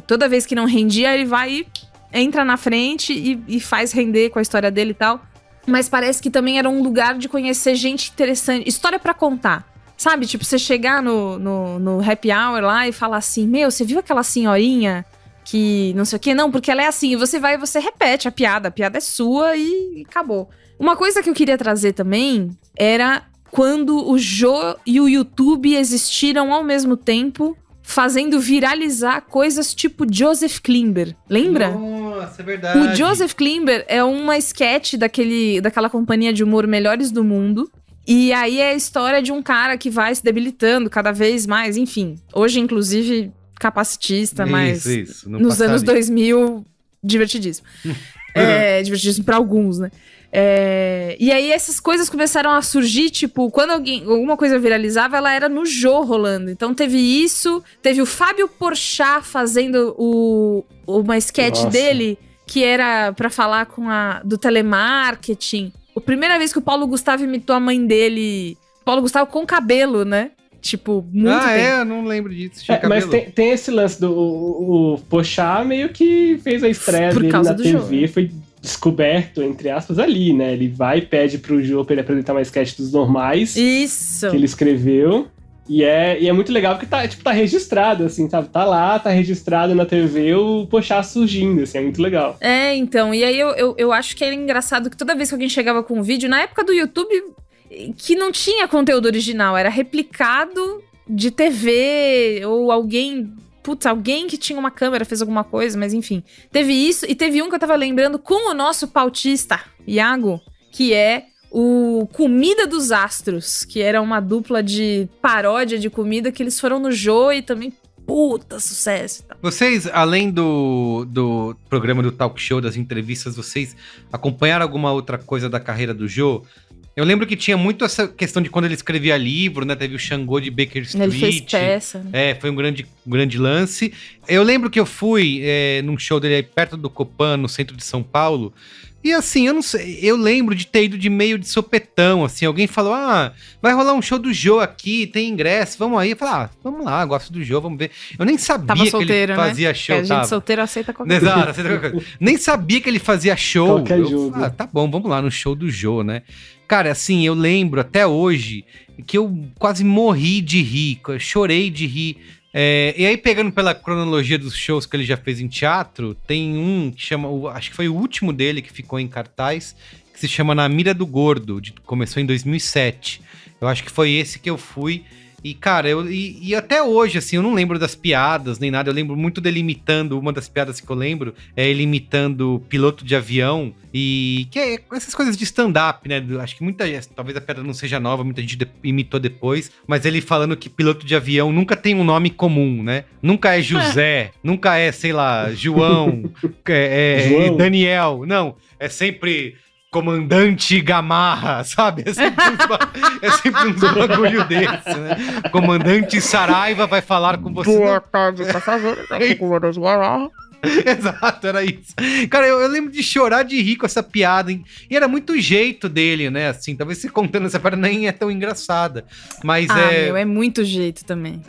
Toda vez que não rendia, ele vai e entra na frente e faz render com a história dele e tal. Mas parece que também era um lugar de conhecer gente interessante. História pra contar. Sabe? Tipo, você chegar no happy hour lá e falar assim, você viu aquela senhorinha que não sei o quê? Não, porque ela é assim. E você vai e você repete a piada. A piada é sua e acabou. Uma coisa que eu queria trazer também era quando o Jô e o YouTube existiram ao mesmo tempo, fazendo viralizar coisas tipo Joseph Klimber. Lembra? Nossa, é verdade. O Joseph Klimber é uma sketch daquela companhia de humor Melhores do Mundo. E aí é a história de um cara que vai se debilitando cada vez mais. Enfim, hoje, inclusive, capacitista, mas isso, nos anos 2000, divertidíssimo. Divertidíssimo pra alguns, né? E aí essas coisas começaram a surgir, tipo, quando alguma coisa viralizava, ela era no Jô rolando. Então teve isso, teve o Fábio Porchat fazendo uma sketch dele, que era pra falar do telemarketing. A primeira vez que o Paulo Gustavo imitou a mãe dele, Paulo Gustavo com cabelo, né? Tipo, muito tempo. Eu não lembro disso. Mas tem esse lance do o Porchat meio que fez a estreia dele na TV, Jô, foi descoberto, entre aspas, ali, né? Ele vai e pede pro Jô pra ele apresentar uma sketch dos normais. Isso! Que ele escreveu. E é muito legal porque tá registrado, assim, sabe? Tá lá, tá registrado na TV o Porchat surgindo, assim, é muito legal. Então, e aí eu acho que era engraçado que toda vez que alguém chegava com um vídeo, na época do YouTube, que não tinha conteúdo original, era replicado de TV, ou alguém que tinha uma câmera fez alguma coisa, mas enfim. Teve isso, e teve um que eu tava lembrando com o nosso pautista, Iago, que é o Comida dos Astros, que era uma dupla de paródia de comida que eles foram no Jô e também, puta sucesso. Vocês, além do programa do talk show, das entrevistas, vocês acompanharam alguma outra coisa da carreira do Jô? Eu lembro que tinha muito essa questão de quando ele escrevia livro, né? Teve o Xangô de Baker Street. Ele fez peça. Né? Foi um grande lance. Eu lembro que eu fui num show dele aí perto do Copan, no centro de São Paulo. E assim, eu não sei, eu lembro de ter ido de meio de sopetão, assim, alguém falou, vai rolar um show do Jô aqui, tem ingresso, vamos aí. Eu falei, vamos lá, gosto do Jô, vamos ver. Eu nem sabia que ele fazia show. A gente solteiro aceita qualquer coisa. Exato, aceita qualquer coisa. Nem sabia que ele fazia show. Qualquer jogo. Tá bom, vamos lá no show do Jô, né? Cara, assim, eu lembro até hoje que eu quase morri de rir, chorei de rir. E aí, pegando pela cronologia dos shows que ele já fez em teatro, tem um que chama, acho que foi o último dele que ficou em cartaz, que se chama Na Mira do Gordo, começou em 2007. Eu acho que foi esse que eu fui. E, cara, e até hoje, assim, eu não lembro das piadas nem nada. Eu lembro muito dele imitando, uma das piadas que eu lembro é ele imitando piloto de avião. E que é essas coisas de stand-up, né? Acho que talvez a piada não seja nova, muita gente imitou depois. Mas ele falando que piloto de avião nunca tem um nome comum, né? Nunca é José, nunca é, sei lá, João, João. Daniel. Não, é sempre... Comandante Gamarra, sabe? É sempre um bagulho desse, né? Comandante Saraiva vai falar com você. Boa tarde, passageiro. Aqui com o Comandante Gamarra. Exato, era isso. Cara, eu lembro de chorar de rir com essa piada. E era muito o jeito dele, né? Assim, talvez você contando essa piada nem é tão engraçada. Mas é muito jeito também.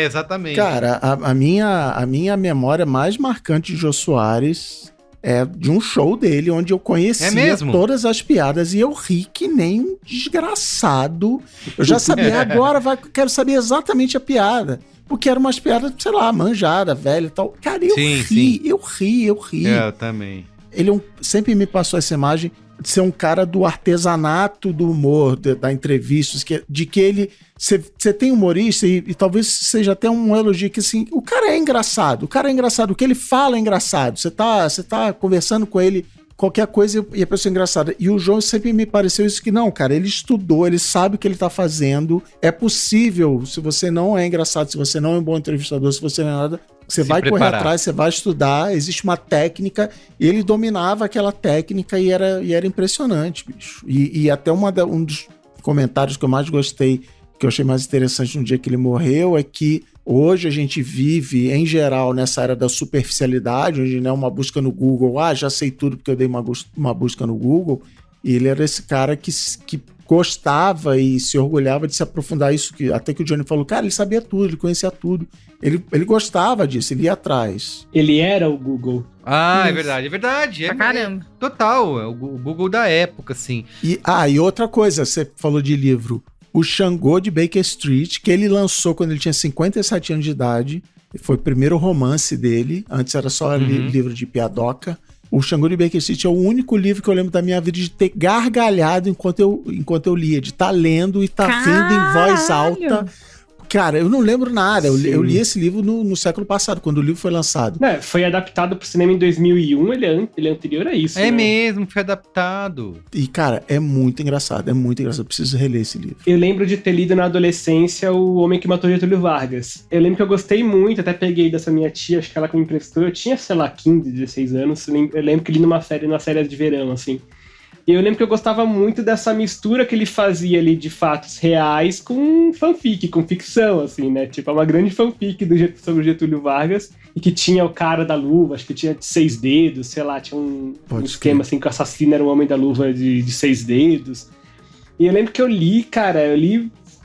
Exatamente. Cara, a minha memória mais marcante de Jô Soares é de um show dele, onde eu conhecia todas as piadas e eu ri que nem um desgraçado. Eu já sabia, agora quero saber exatamente a piada. Porque eram umas piadas, sei lá, manjada, velha e tal. Cara, eu ri. Eu também. Ele sempre me passou essa imagem ser um cara do artesanato do humor, da entrevista, de que ele... Você tem humorista e talvez seja até um elogio que, assim, o cara é engraçado, o que ele fala é engraçado. Você tá conversando com ele, qualquer coisa, e a pessoa é engraçada. E o João sempre me pareceu isso que, não, cara, ele estudou, ele sabe o que ele tá fazendo. É possível, se você não é engraçado, se você não é um bom entrevistador, se você não é nada, você vai correr atrás, você vai estudar, existe uma técnica, e ele dominava aquela técnica e era impressionante, bicho. E até um dos comentários que eu mais gostei, que eu achei mais interessante no dia que ele morreu, é que hoje a gente vive, em geral, nessa era da superficialidade, onde não é uma busca no Google, já sei tudo porque eu dei uma busca no Google, e ele era esse cara que gostava e se orgulhava de se aprofundar isso, até que o Johnny falou, cara, ele sabia tudo, ele conhecia tudo, ele gostava disso, ele ia atrás. Ele era o Google. É verdade. Pra caramba. Total, é o Google da época, assim. E outra coisa, você falou de livro, o Xangô de Baker Street, que ele lançou quando ele tinha 57 anos de idade. Foi o primeiro romance dele. Antes era só livro de piadoca. O Xangô de Baker Street é o único livro que eu lembro da minha vida de ter gargalhado enquanto eu lia. De estar lendo e estar vendo em voz alta. Cara, eu não lembro nada. Eu li esse livro no século passado, quando o livro foi lançado. Foi adaptado pro cinema em 2001, ele é anterior a isso. É mesmo, foi adaptado. E, cara, é muito engraçado. Eu preciso reler esse livro. Eu lembro de ter lido na adolescência O Homem que Matou Getúlio Vargas. Eu lembro que eu gostei muito, até peguei dessa minha tia, acho que ela que me emprestou. Eu tinha, sei lá, 15, 16 anos. Eu lembro que li nas férias de verão, assim. E eu lembro que eu gostava muito dessa mistura que ele fazia ali de fatos reais com fanfic, com ficção, assim, né? Tipo, é uma grande fanfic sobre o Getúlio Vargas, e que tinha o cara da luva, acho que tinha 6 dedos, sei lá, tinha um esquema assim que o assassino era o homem da luva de 6 dedos. E eu lembro que eu li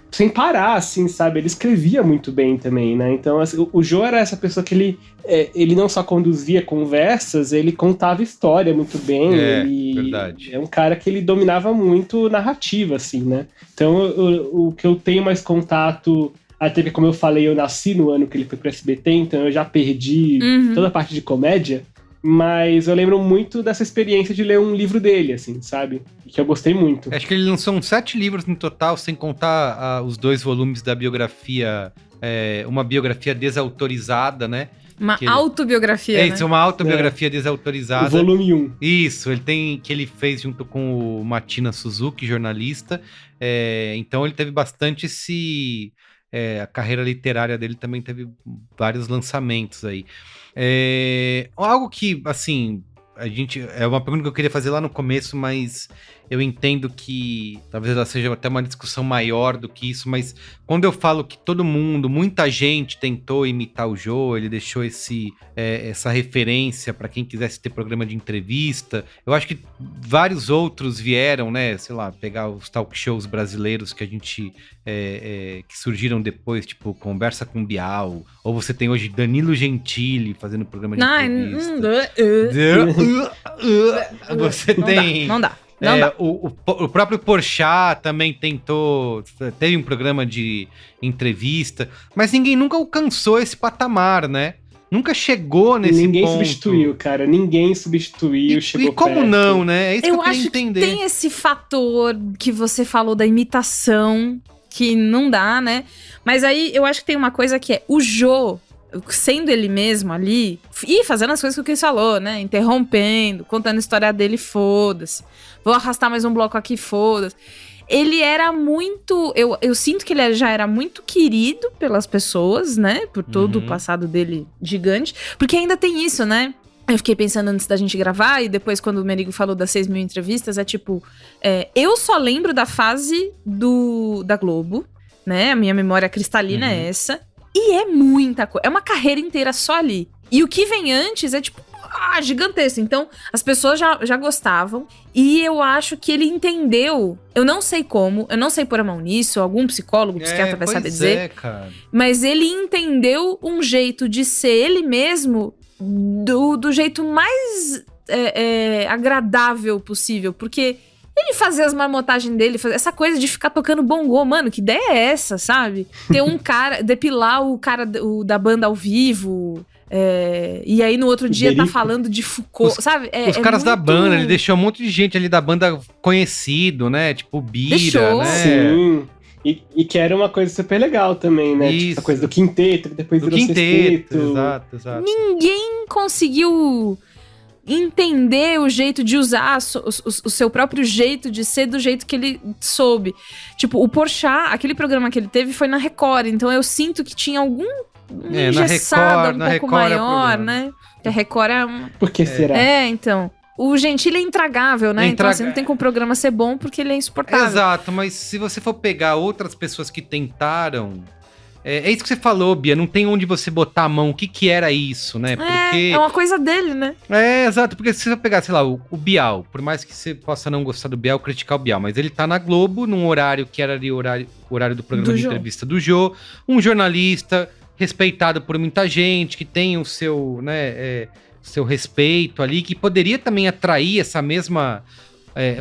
sem parar, assim, sabe? Ele escrevia muito bem também, né? Então, assim, o Jô era essa pessoa que ele não só conduzia conversas, ele contava história muito bem. Verdade. É um cara que ele dominava muito narrativa, assim, né? Então, o que eu tenho mais contato... Até que, como eu falei, eu nasci no ano que ele foi pro SBT, então eu já perdi toda a parte de comédia. Mas eu lembro muito dessa experiência de ler um livro dele, assim, sabe? Que eu gostei muito. Acho que ele lançou uns 7 livros no total, sem contar os 2 volumes da biografia, uma biografia desautorizada, né? Uma autobiografia, isso, uma autobiografia desautorizada. O volume 1. Isso, que ele fez junto com o Matina Suzuki, jornalista. Então ele teve bastante a carreira literária dele também teve vários lançamentos aí. Algo que, assim, é uma pergunta que eu queria fazer lá no começo, mas eu entendo que talvez ela seja até uma discussão maior do que isso, mas quando eu falo que muita gente tentou imitar o Jô, ele deixou essa referência para quem quisesse ter programa de entrevista, eu acho que vários outros vieram, né, sei lá, pegar os talk shows brasileiros que a gente que surgiram depois, tipo Conversa com Bial, ou você tem hoje Danilo Gentili fazendo programa de entrevista. Você tem... Não dá. O próprio Porchat também teve um programa de entrevista, mas ninguém nunca alcançou esse patamar, né? Nunca chegou nesse Ninguém ponto. Substituiu, cara. Ninguém substituiu, chegou E como perto. não, né? É isso que eu queria acho entender. Que tem esse fator que você falou da imitação, que não dá, né? Mas aí eu acho que tem uma coisa que é o Jô, sendo ele mesmo ali, e fazendo as coisas que o Chris falou, né? Interrompendo, contando a história dele, foda-se. Vou arrastar mais um bloco aqui, foda-se. Ele era muito... Eu sinto que ele já era muito querido pelas pessoas, né? Por todo o passado dele gigante. Porque ainda tem isso, né? Eu fiquei pensando antes da gente gravar, e depois quando o Merigo falou das 6 mil entrevistas, eu só lembro da fase da Globo, né? A minha memória cristalina é essa. E é muita coisa. É uma carreira inteira só ali. E o que vem antes é gigantesco. Então, as pessoas já gostavam. E eu acho que ele entendeu. Eu não sei como, eu não sei pôr a mão nisso. Algum psicólogo, psiquiatra vai saber dizer. Cara. Mas ele entendeu um jeito de ser ele mesmo do jeito mais agradável possível. Porque ele fazia as marmotagens dele, essa coisa de ficar tocando bongô, mano, que ideia é essa, sabe? Ter um cara, depilar o cara da banda ao vivo, E aí no outro dia tá Iberico. falando de Foucault, sabe? Os caras da banda, ele deixou um monte de gente ali da banda conhecido, né? Tipo, Bira, Deixou. né? Sim. E que era uma coisa super legal também, né? Isso. Tipo, a coisa do quinteto, que depois Do virou quinteto, sexteto. exato. Ninguém conseguiu entender o jeito de usar o seu próprio jeito de ser do jeito que ele soube. Tipo, o Porchat, aquele programa que ele teve foi na Record, então eu sinto que tinha algum engessada na um pouco Record é maior, programa. né? Que a Record é uma... Por que será? Então. O Gentili é intragável, né? Então assim, não tem como o programa ser bom porque ele é insuportável. Exato, mas se você for pegar outras pessoas que tentaram... É isso que você falou, Bia, não tem onde você botar a mão, o que era isso, né? Porque... É uma coisa dele, né? Exato, porque se você pegar, sei lá, o Bial, por mais que você possa não gostar do Bial, criticar o Bial, mas ele tá na Globo, num horário que era ali o horário do programa de entrevista do Jô, um jornalista respeitado por muita gente, que tem o seu, né, seu respeito ali, que poderia também atrair essa mesma...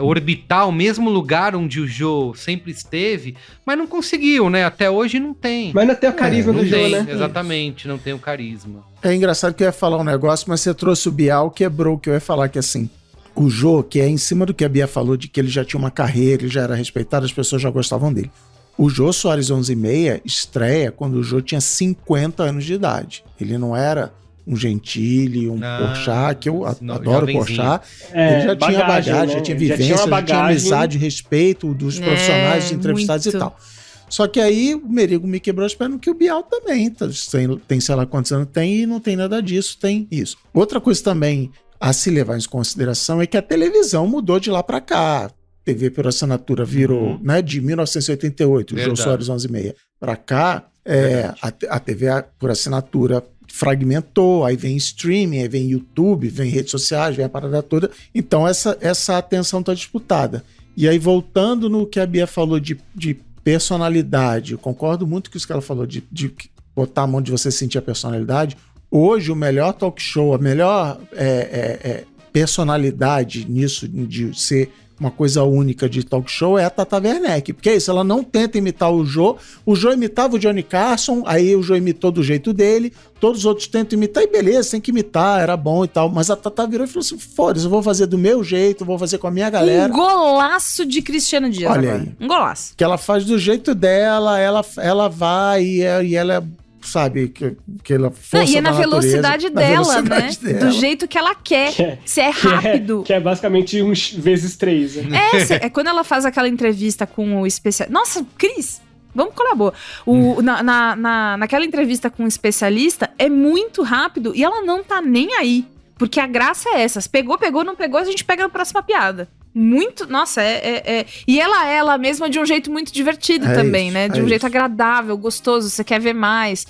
orbitar o mesmo lugar onde o Jô sempre esteve, mas não conseguiu, né? Até hoje não tem. Mas não tem o carisma do Jô, né? Exatamente, não tem o carisma. É engraçado que eu ia falar um negócio, mas você trouxe o Bial, quebrou o que eu ia falar, que assim, o Jô, que é em cima do que a Bia falou, de que ele já tinha uma carreira, ele já era respeitado, as pessoas já gostavam dele. O Jô Soares 11:30 estreia quando o Jô tinha 50 anos de idade. Ele não era um Gentili, Porchat, que eu adoro o Porchat. Ele já tinha bagagem, né? Já tinha vivência, já tinha amizade, respeito dos profissionais, dos entrevistados muito. e tal. Só que aí o Merigo me quebrou as pernas, que o Bial também tem sei lá quantos anos tem e não tem nada disso, tem isso. Outra coisa também a se levar em consideração é que a televisão mudou de lá pra cá. TV por assinatura virou, né, de 1988, o Jô Soares 11:30 pra cá, a TV por assinatura fragmentou, aí vem streaming, aí vem YouTube, vem redes sociais, vem a parada toda. Então essa atenção tá disputada. E aí voltando no que a Bia falou de personalidade, eu concordo muito com isso que ela falou, de botar a mão de você sentir a personalidade. Hoje o melhor talk show, a melhor personalidade nisso, de ser uma coisa única de talk show, é a Tata Werneck, porque é isso, ela não tenta imitar o Jô imitava o Johnny Carson, aí o Jô imitou do jeito dele, todos os outros tentam imitar, e beleza, tem que imitar, era bom e tal, mas a Tata virou e falou assim, foda-se, eu vou fazer do meu jeito, vou fazer com a minha galera. Um golaço de Cristiano Dias. Olha agora. aí. Um golaço. Que ela faz do jeito dela, ela vai e ela é, sabe, que ela força E é na da natureza, velocidade na dela, velocidade né? dela. Do jeito que ela quer. Se é rápido. Que é basicamente vezes 3. Né? É quando ela faz aquela entrevista com o especialista. Nossa, Cris, vamos colaborar. Naquela entrevista com o especialista, é muito rápido e ela não tá nem aí. Porque a graça é essa. Se pegou, não pegou, a gente pega na próxima piada. Muito, nossa, E ela mesma de um jeito muito divertido também, isso, né? De um jeito agradável, gostoso, você quer ver mais.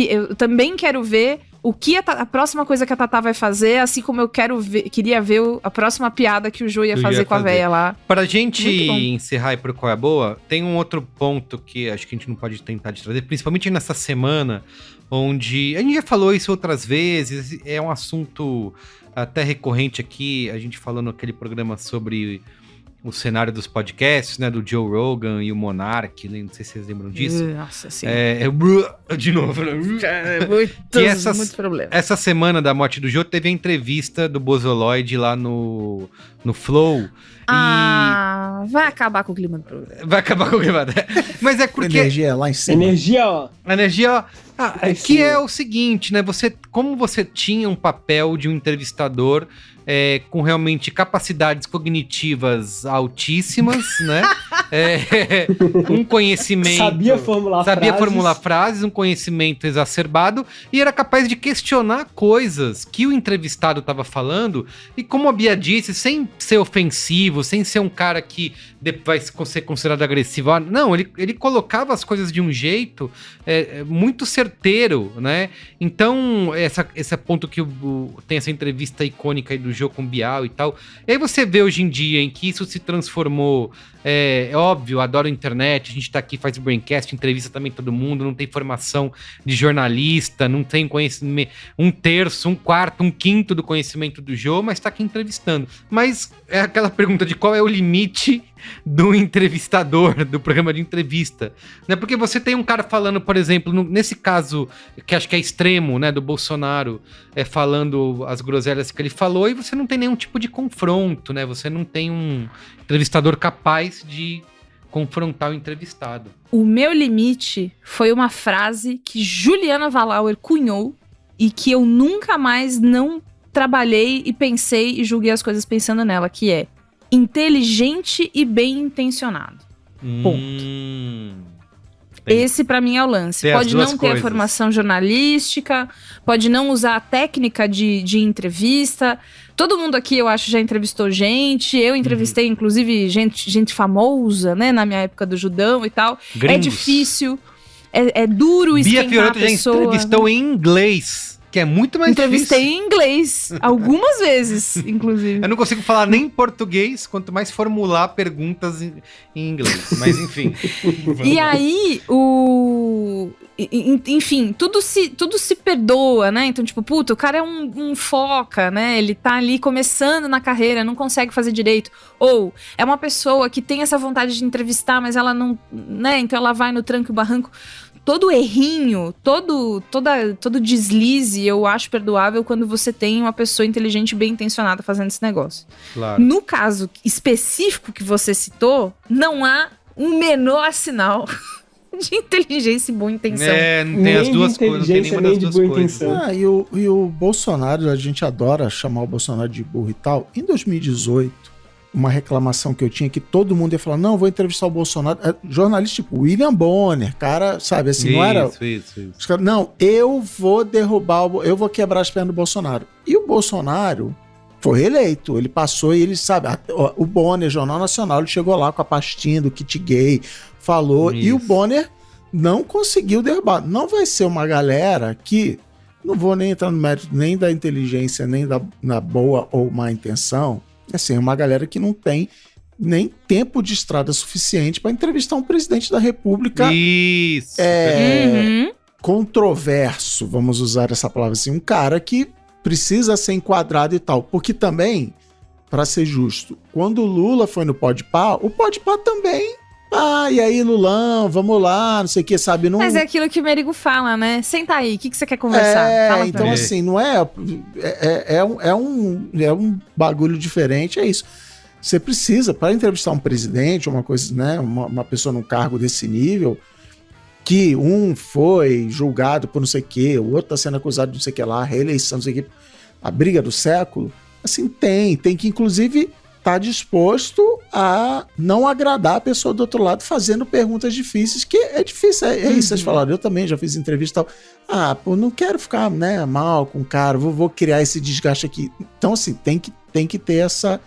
Eu também quero ver o que a próxima coisa que a Tatá vai fazer, assim como eu queria ver a próxima piada que o Jô ia fazer com a véia lá. Pra gente encerrar e pro Qual é a Boa, tem um outro ponto que acho que a gente não pode tentar de trazer, principalmente nessa semana, onde a gente já falou isso outras vezes, é um assunto até recorrente aqui, a gente falou naquele programa sobre o cenário dos podcasts, né, do Joe Rogan e o Monark, né, não sei se vocês lembram disso. Nossa, sim. De novo, né? Muito problema. Essa semana da morte do Joe teve a entrevista do Bozoloid lá no Flow. Vai acabar com o clima do programa. Vai acabar com o clima. Mas é porque... Energia lá em cima. Energia, ó. Que é o seguinte, né? Como você tinha um papel de um entrevistador com realmente capacidades cognitivas altíssimas, né? Um conhecimento... Sabia formular frases, um conhecimento exacerbado e era capaz de questionar coisas que o entrevistado estava falando e, como a Bia disse, sem ser ofensivo, sem ser um cara que vai ser considerado agressivo. Não, ele colocava as coisas de um jeito muito certeiro, né? Então, esse ponto que tem essa entrevista icônica aí do Jô com Bial e tal. E aí você vê hoje em dia em que isso se transformou... É óbvio, adoro a internet, a gente tá aqui, faz o Braincast, entrevista também todo mundo, não tem formação de jornalista, não tem conhecimento, 1/3, 1/4, 1/5 do conhecimento do Jô, mas tá aqui entrevistando. Mas é aquela pergunta de qual é o limite do entrevistador, do programa de entrevista, né? Porque você tem um cara falando, por exemplo, nesse caso, que acho que é extremo, né, do Bolsonaro, falando as groselhas que ele falou, e você não tem nenhum tipo de confronto, né? Você não tem um entrevistador capaz de confrontar o entrevistado. O meu limite foi uma frase que Juliana Valauer cunhou e que eu nunca mais não trabalhei e pensei e julguei as coisas pensando nela, que é inteligente e bem intencionado. Ponto. Esse pra mim é o lance. Pode não ter a formação jornalística, pode não usar a técnica de entrevista. Todo mundo aqui, eu acho, já entrevistou gente. Eu entrevistei, inclusive, gente famosa, né? Na minha época do Judão e tal. Gringos. É difícil, é duro esquentar Bia a pessoa. Fiorotto já entrevistou em inglês, que é muito mais Entrevistei difícil. em inglês, algumas vezes, inclusive. Eu não consigo falar nem português, quanto mais formular perguntas em inglês. Mas enfim. E aí, enfim, tudo se perdoa, né? Então, tipo, puta, o cara é um foca, né? Ele tá ali começando na carreira, não consegue fazer direito. Ou é uma pessoa que tem essa vontade de entrevistar, mas ela não, né? Então ela vai no tranco e barranco. Todo errinho, todo deslize, eu acho perdoável quando você tem uma pessoa inteligente e bem intencionada fazendo esse negócio. Claro. No caso específico que você citou, não há um menor sinal de inteligência e boa intenção. Não tem as duas coisas, não tem nenhuma das duas coisas. E o Bolsonaro, a gente adora chamar o Bolsonaro de burro e tal. Em 2018, uma reclamação que eu tinha que todo mundo ia falar, não, vou entrevistar o Bolsonaro. Jornalista tipo William Bonner, cara, sabe, assim, não era... Isso. Os caras, não, eu vou derrubar, eu vou quebrar as pernas do Bolsonaro. E o Bolsonaro foi eleito, ele passou e ele, sabe, o Bonner, Jornal Nacional, ele chegou lá com a pastinha do kit gay, falou, e o Bonner não conseguiu derrubar. Não vai ser uma galera que, não vou nem entrar no mérito nem da inteligência, nem na boa ou má intenção, assim, uma galera que não tem nem tempo de estrada suficiente para entrevistar um presidente da República. Isso. Controverso, vamos usar essa palavra assim, um cara que precisa ser enquadrado e tal. Porque também, para ser justo, quando o Lula foi no Podpah, o Podpah também... e aí, Lulão, vamos lá, não sei o que, sabe? Não... Mas é aquilo que o Merigo fala, né? Senta aí, o que você quer conversar? Fala então assim, não é... É um bagulho diferente, é isso. Você precisa, para entrevistar um presidente, uma coisa, né? Uma pessoa num cargo desse nível, que um foi julgado por não sei o que, o outro tá sendo acusado de não sei o que lá, reeleição, não sei o que, a briga do século, assim, tem que inclusive... tá disposto a não agradar a pessoa do outro lado fazendo perguntas difíceis, que é difícil, é isso, vocês falaram, eu também já fiz entrevista e tal, não quero ficar, né, mal com o cara, vou criar esse desgaste aqui. Então, assim, tem que ter essa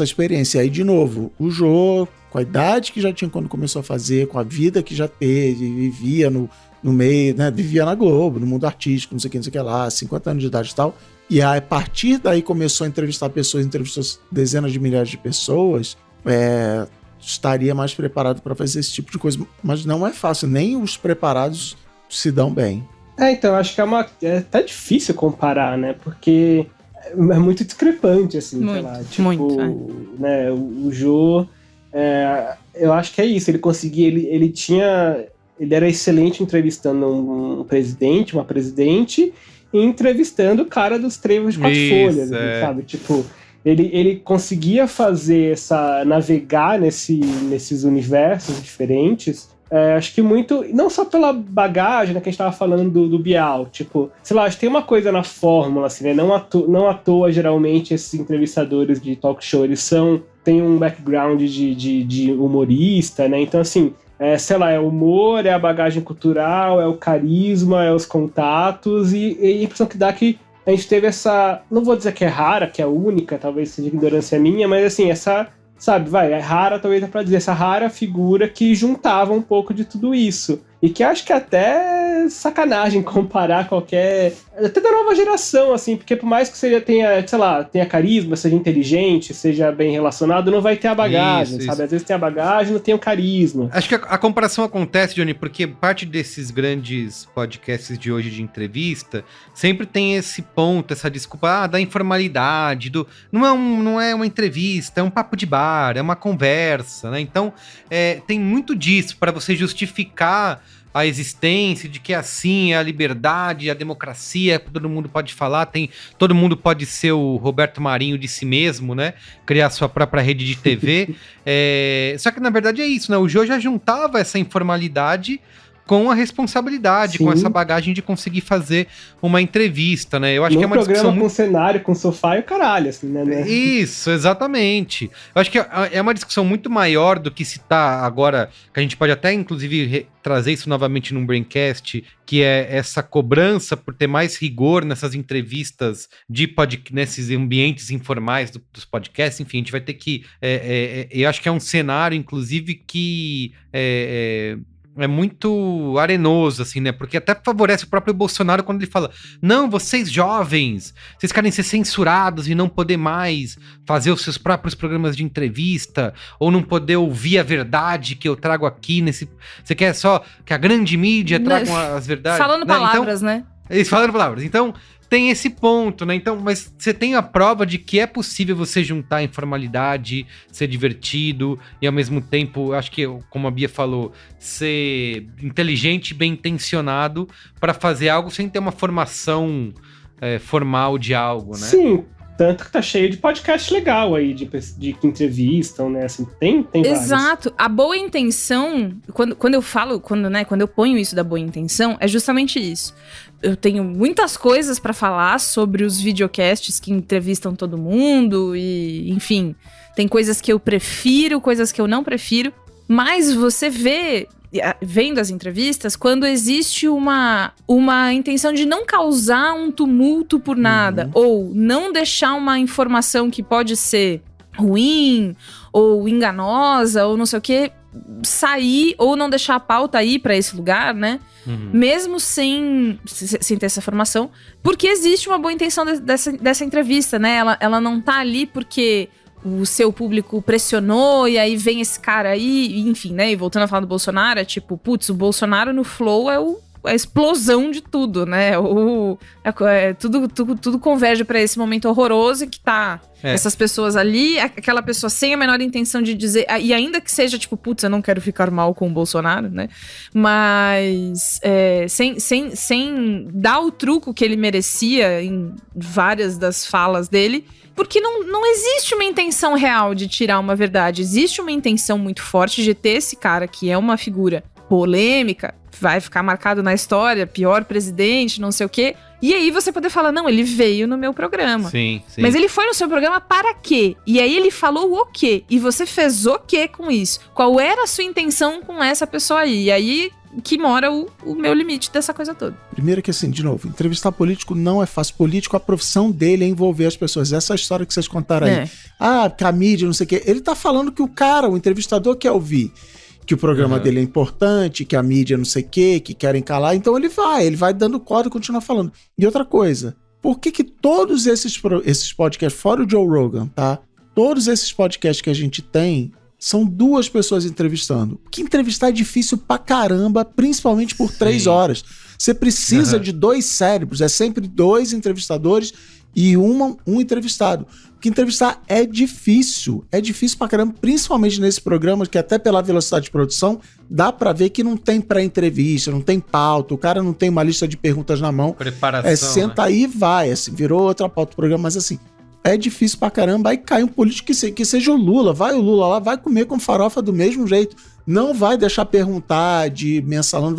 experiência. Aí, de novo, o Jô, com a idade que já tinha quando começou a fazer, com a vida que já teve, vivia no meio, né, vivia na Globo, no mundo artístico, não sei o que lá, 50 anos de idade e tal, e a partir daí começou a entrevistar pessoas, entrevistou dezenas de milhares de pessoas, estaria mais preparado para fazer esse tipo de coisa. Mas não é fácil, nem os preparados se dão bem. Então, acho que tá difícil comparar, né? Porque é muito discrepante, assim, muito, sei lá. Tipo, muito, né, o Jô, eu acho que é isso, ele conseguia, ele era excelente entrevistando um presidente, uma presidente, e entrevistando o cara dos trevos de 4 folhas, sabe? Tipo, ele conseguia fazer navegar nesses universos diferentes, acho que muito, não só pela bagagem, né, que a gente tava falando do Bial, tipo, sei lá, acho que tem uma coisa na fórmula, assim, né, não à toa, geralmente, esses entrevistadores de talk show, eles têm um background de humorista, né, então, assim, sei lá, é o humor, é a bagagem cultural, é o carisma, é os contatos, e a impressão que dá que a gente teve essa, não vou dizer que é rara, que é única, talvez seja ignorância minha, mas assim, essa, sabe, é rara, talvez é pra dizer, essa rara figura que juntava um pouco de tudo isso. E que acho que até é sacanagem comparar qualquer... Até da nova geração, assim, porque por mais que você tenha, sei lá, tenha carisma, seja inteligente, seja bem relacionado, não vai ter a bagagem, sabe? Às vezes tem a bagagem, não tem o carisma. Acho que a comparação acontece, Johnny, porque parte desses grandes podcasts de hoje de entrevista sempre tem esse ponto, essa desculpa da informalidade, não é uma entrevista, é um papo de bar, é uma conversa, né? Então, tem muito disso para você justificar a existência de que assim é a liberdade, a democracia, todo mundo pode falar, todo mundo pode ser o Roberto Marinho de si mesmo, né? Criar sua própria rede de TV. Só que na verdade é isso, né? O Jô já juntava essa informalidade com a responsabilidade, Sim. com essa bagagem de conseguir fazer uma entrevista, né? Eu acho que é uma programa discussão com cenário, com sofá e o caralho, assim, né? Isso, exatamente. Eu acho que é uma discussão muito maior do que se tá agora, que a gente pode até, inclusive, trazer isso novamente num Braincast, que é essa cobrança por ter mais rigor nessas entrevistas nesses ambientes informais dos podcasts. Enfim, a gente vai ter que... eu acho que é um cenário, inclusive, que... é muito arenoso, assim, né? Porque até favorece o próprio Bolsonaro quando ele fala: não, vocês jovens, vocês querem ser censurados e não poder mais fazer os seus próprios programas de entrevista, ou não poder ouvir a verdade que eu trago aqui nesse... Você quer só que a grande mídia traga as verdades? Falando palavras, né? Eles falando palavras. Então, tem esse ponto, né? Então, mas você tem a prova de que é possível você juntar a informalidade, ser divertido e, ao mesmo tempo, acho que, como a Bia falou, ser inteligente e bem intencionado para fazer algo sem ter uma formação formal de algo, né? Sim, tanto que tá cheio de podcast legal aí, de que entrevistam, né? Assim, tem vários. Exato. A boa intenção, quando eu ponho isso da boa intenção, é justamente isso. Eu tenho muitas coisas pra falar sobre os videocasts que entrevistam todo mundo e, enfim, tem coisas que eu prefiro, coisas que eu não prefiro, mas você vendo as entrevistas, quando existe uma intenção de não causar um tumulto por nada, ou não deixar uma informação que pode ser ruim, ou enganosa, ou não sei o quê, sair, ou não deixar a pauta ir pra esse lugar, né? Mesmo sem ter essa formação, porque existe uma boa intenção dessa entrevista, né? Ela não tá ali porque o seu público pressionou e aí vem esse cara aí, enfim, né? E voltando a falar do Bolsonaro, é tipo, putz, o Bolsonaro no Flow é a explosão de tudo, né? Tudo converge pra esse momento horroroso que tá essas pessoas ali, aquela pessoa sem a menor intenção de dizer, e ainda que seja tipo, putz, eu não quero ficar mal com o Bolsonaro, né? Mas sem dar o truco que ele merecia em várias das falas dele, porque não existe uma intenção real de tirar uma verdade. Existe uma intenção muito forte de ter esse cara que é uma figura polêmica, vai ficar marcado na história, pior presidente, não sei o quê. E aí você poder falar, não, ele veio no meu programa. Sim. Mas ele foi no seu programa para quê? E aí ele falou o quê? E você fez o quê com isso? Qual era a sua intenção com essa pessoa aí? E aí que mora o meu limite dessa coisa toda. Primeiro que assim, de novo, entrevistar político não é fácil. Político, a profissão dele é envolver as pessoas. Essa história que vocês contaram aí. Que a mídia, não sei o quê. Ele tá falando que o entrevistador quer ouvir. Que o programa dele é importante, que a mídia não sei o quê, que querem calar. Então ele vai dando corda e continua falando. E outra coisa, por que todos esses podcasts, fora o Joe Rogan, tá? Todos esses podcasts que a gente tem, são duas pessoas entrevistando. Porque entrevistar é difícil pra caramba, principalmente por 3 horas. Você precisa de 2 cérebros, é sempre 2 entrevistadores e um entrevistado. Porque entrevistar é difícil pra caramba, principalmente nesse programa, que até pela velocidade de produção, dá pra ver que não tem pré-entrevista, não tem pauta, o cara não tem uma lista de perguntas na mão. Preparação, senta aí e vai, assim, virou outra pauta do programa, mas assim, é difícil pra caramba, aí cai um político que seja o Lula lá, vai comer com farofa do mesmo jeito. Não vai deixar perguntar de mensalão, não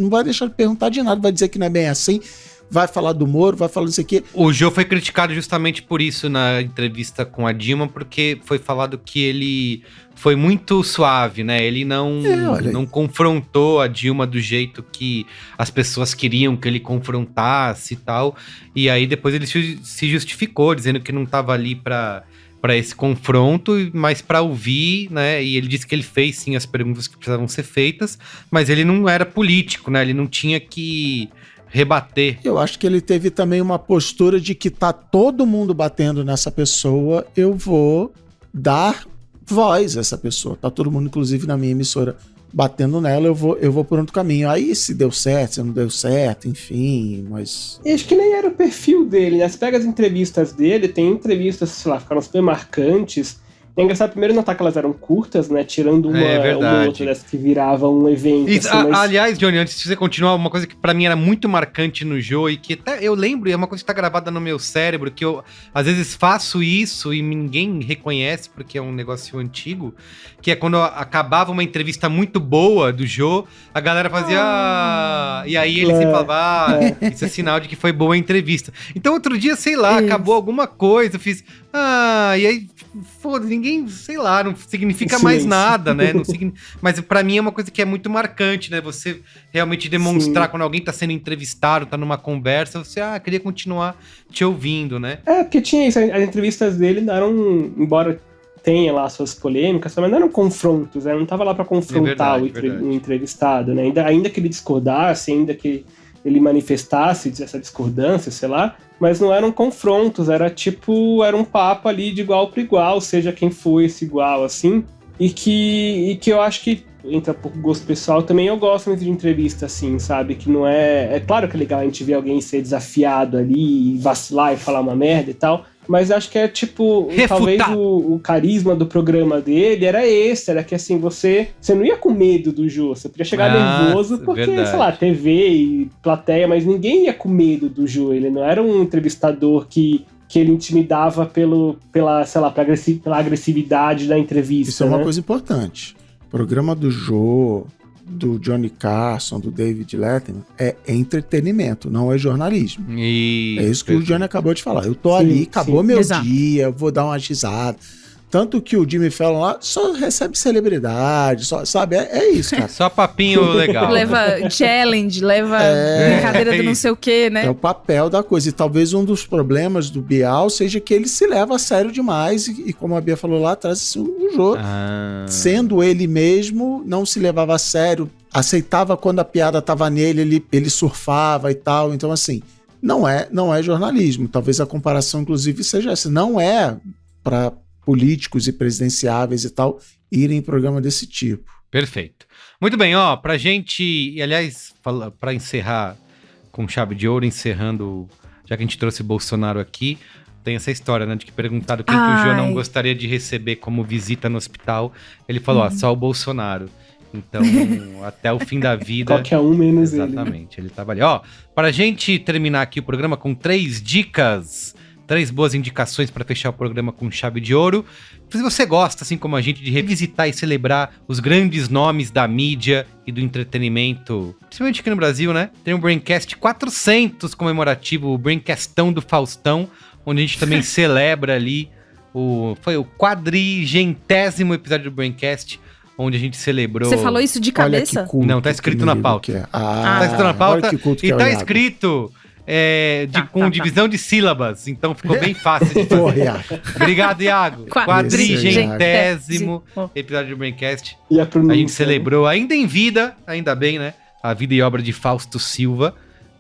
vai deixar perguntar de nada, vai dizer que não é bem assim, vai falar do Moro, vai falar não sei o quê. O Jô foi criticado justamente por isso na entrevista com a Dilma, porque foi falado que ele foi muito suave, né? Ele não confrontou a Dilma do jeito que as pessoas queriam que ele confrontasse e tal. E aí depois ele se justificou, dizendo que não estava ali pra para esse confronto, mas para ouvir, né? E ele disse que ele fez sim as perguntas que precisavam ser feitas, mas ele não era político, né? Ele não tinha que rebater. Eu acho que ele teve também uma postura de que tá todo mundo batendo nessa pessoa, eu vou dar voz a essa pessoa. Tá todo mundo, inclusive na minha emissora, batendo nela, eu vou por outro caminho. Aí se deu certo, se não deu certo, enfim, mas... Eu acho que nem era o perfil dele, né? Você pega as entrevistas dele, tem entrevistas, sei lá, ficaram super marcantes. É engraçado primeiro notar que elas eram curtas, né? Tirando uma outra dessas que virava um evento. Isso, assim, mas... Aliás, Johnny, antes de você continuar, uma coisa que pra mim era muito marcante no jogo e que até eu lembro, é uma coisa que tá gravada no meu cérebro, que eu às vezes faço isso e ninguém reconhece porque é um negócio antigo, que é quando acabava uma entrevista muito boa do Jô, a galera fazia... e aí ele sempre falava, isso é sinal de que foi boa a entrevista. Então outro dia, sei lá, acabou alguma coisa, eu fiz... e aí, foda-se, ninguém, sei lá, não significa mais nada, né? Mas pra mim é uma coisa que é muito marcante, né? Você realmente demonstrar quando alguém tá sendo entrevistado, tá numa conversa, você, queria continuar te ouvindo, né? Porque tinha isso, as entrevistas dele não eram, embora tenha lá suas polêmicas, mas não eram confrontos, né? Não tava lá pra confrontar o entrevistado, né? Ainda que ele discordasse, ainda que ele manifestasse essa discordância, sei lá, mas não eram confrontos, era um papo ali de igual para igual, seja quem for esse igual, assim, e que eu acho que entra um pouco gosto pessoal também, eu gosto muito de entrevista, assim, sabe, que não é claro que é legal a gente ver alguém ser desafiado ali, e vacilar e falar uma merda e tal, mas acho que é talvez o carisma do programa dele era esse, era que assim, você não ia com medo do Jô, você podia chegar nervoso porque, sei lá, TV e plateia, mas ninguém ia com medo do Jô, ele não era um entrevistador que ele intimidava pela agressividade da entrevista. Isso é uma coisa importante. O programa do Jô, do Johnny Carson, do David Letterman, é entretenimento, não é jornalismo. É isso que o Johnny acabou de falar. Eu tô ali, acabou meu dia, eu vou dar uma risada. Tanto que o Jimmy Fallon lá só recebe celebridade, sabe? É isso, cara. Só papinho legal. Leva challenge, leva brincadeira do não sei o quê, né? É o papel da coisa. E talvez um dos problemas do Bial seja que ele se leva a sério demais. E como a Bia falou lá atrás, assim, o jogo. Sendo ele mesmo, não se levava a sério. Aceitava quando a piada tava nele, ele surfava e tal. Então, assim, não é jornalismo. Talvez a comparação, inclusive, seja essa. Não é para políticos e presidenciáveis e tal, irem em programa desse tipo. Perfeito. Muito bem, pra gente, e aliás, para encerrar com chave de ouro, encerrando, já que a gente trouxe o Bolsonaro aqui, tem essa história, né, de que perguntaram quem que o Jô não gostaria de receber como visita no hospital, ele falou, só o Bolsonaro. Então, até o fim da vida... Qualquer um menos ele. Exatamente, ele tava ali. Pra gente terminar aqui o programa com 3 dicas... 3 boas indicações para fechar o programa com chave de ouro. Se você gosta, assim como a gente, de revisitar e celebrar os grandes nomes da mídia e do entretenimento, principalmente aqui no Brasil, né? Tem o Braincast 400 comemorativo, o Braincastão do Faustão, onde a gente também celebra ali foi o 400º episódio do Braincast, onde a gente celebrou... Você falou isso de cabeça? Olha que culto. Não, tá escrito na pauta. Tá escrito na pauta e tá escrito... com divisão de sílabas, então ficou bem fácil de fazer. Obrigado, Iago. 400º episódio do Braincast. E a gente celebrou ainda em vida, ainda bem, né? A vida e obra de Fausto Silva.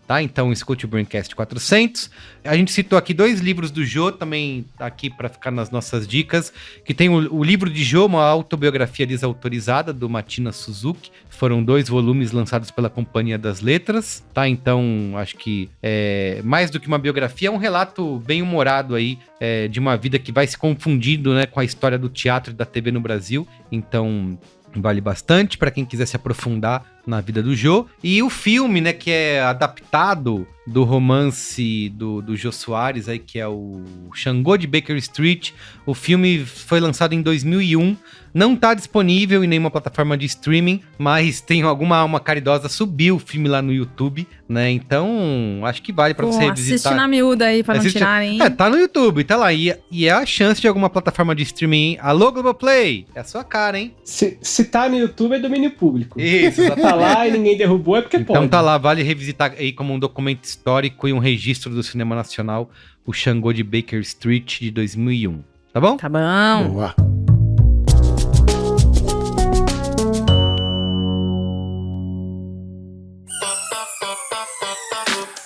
Tá? Então escute o Braincast 400. A gente citou aqui 2 livros do Jô, também aqui para ficar nas nossas dicas, que tem o livro de Jô, uma autobiografia desautorizada, do Matina Suzuki. Foram 2 volumes lançados pela Companhia das Letras, tá? Então, acho que mais do que uma biografia, é um relato bem humorado aí, de uma vida que vai se confundindo, né, com a história do teatro e da TV no Brasil. Então... vale bastante para quem quiser se aprofundar na vida do Jô. E o filme, né, que é adaptado do romance do Jô Soares, aí, que é o Xangô de Baker Street. O filme foi lançado em 2001. Não tá disponível em nenhuma plataforma de streaming, mas tem alguma alma caridosa subiu o filme lá no YouTube, né? Então, acho que vale pra você revisitar. Assiste na miúda aí, pra não tirarem. Tá no YouTube, tá lá. E é a chance de alguma plataforma de streaming. Alô, Globoplay! É a sua cara, hein? Se tá no YouTube, é domínio público. Isso, tá lá e ninguém derrubou, é porque então, pode. Então tá lá, vale revisitar aí como um documento histórico e um registro do cinema nacional, o Xangô de Baker Street de 2001. Tá bom? Tá bom. Boa.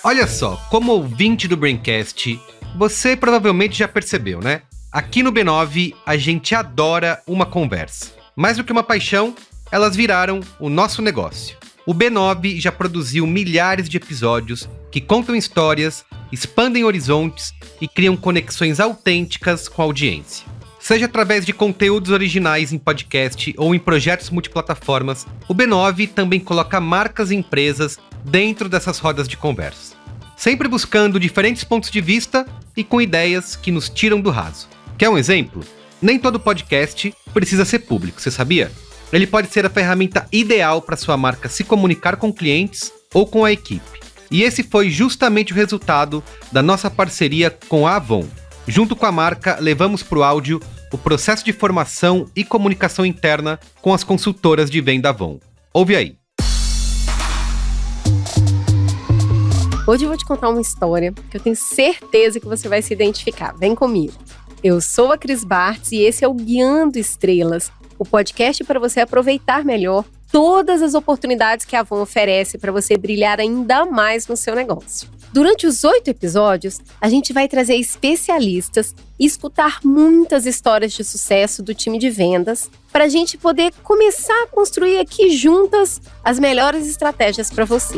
Olha só, como ouvinte do Braincast, você provavelmente já percebeu, né? Aqui no B9, a gente adora uma conversa. Mais do que uma paixão, elas viraram o nosso negócio. O B9 já produziu milhares de episódios que contam histórias, expandem horizontes e criam conexões autênticas com a audiência. Seja através de conteúdos originais em podcast ou em projetos multiplataformas, o B9 também coloca marcas e empresas dentro dessas rodas de conversa. Sempre buscando diferentes pontos de vista e com ideias que nos tiram do raso. Quer um exemplo? Nem todo podcast precisa ser público, você sabia? Ele pode ser a ferramenta ideal para sua marca se comunicar com clientes ou com a equipe. E esse foi justamente o resultado da nossa parceria com a Avon. Junto com a marca, levamos para o áudio o processo de formação e comunicação interna com as consultoras de venda Avon. Ouve aí. Hoje eu vou te contar uma história que eu tenho certeza que você vai se identificar. Vem comigo. Eu sou a Cris Bartz e esse é o Guiando Estrelas, o podcast para você aproveitar melhor todas as oportunidades que a Avon oferece para você brilhar ainda mais no seu negócio. Durante os 8 episódios, a gente vai trazer especialistas e escutar muitas histórias de sucesso do time de vendas para a gente poder começar a construir aqui juntas as melhores estratégias para você.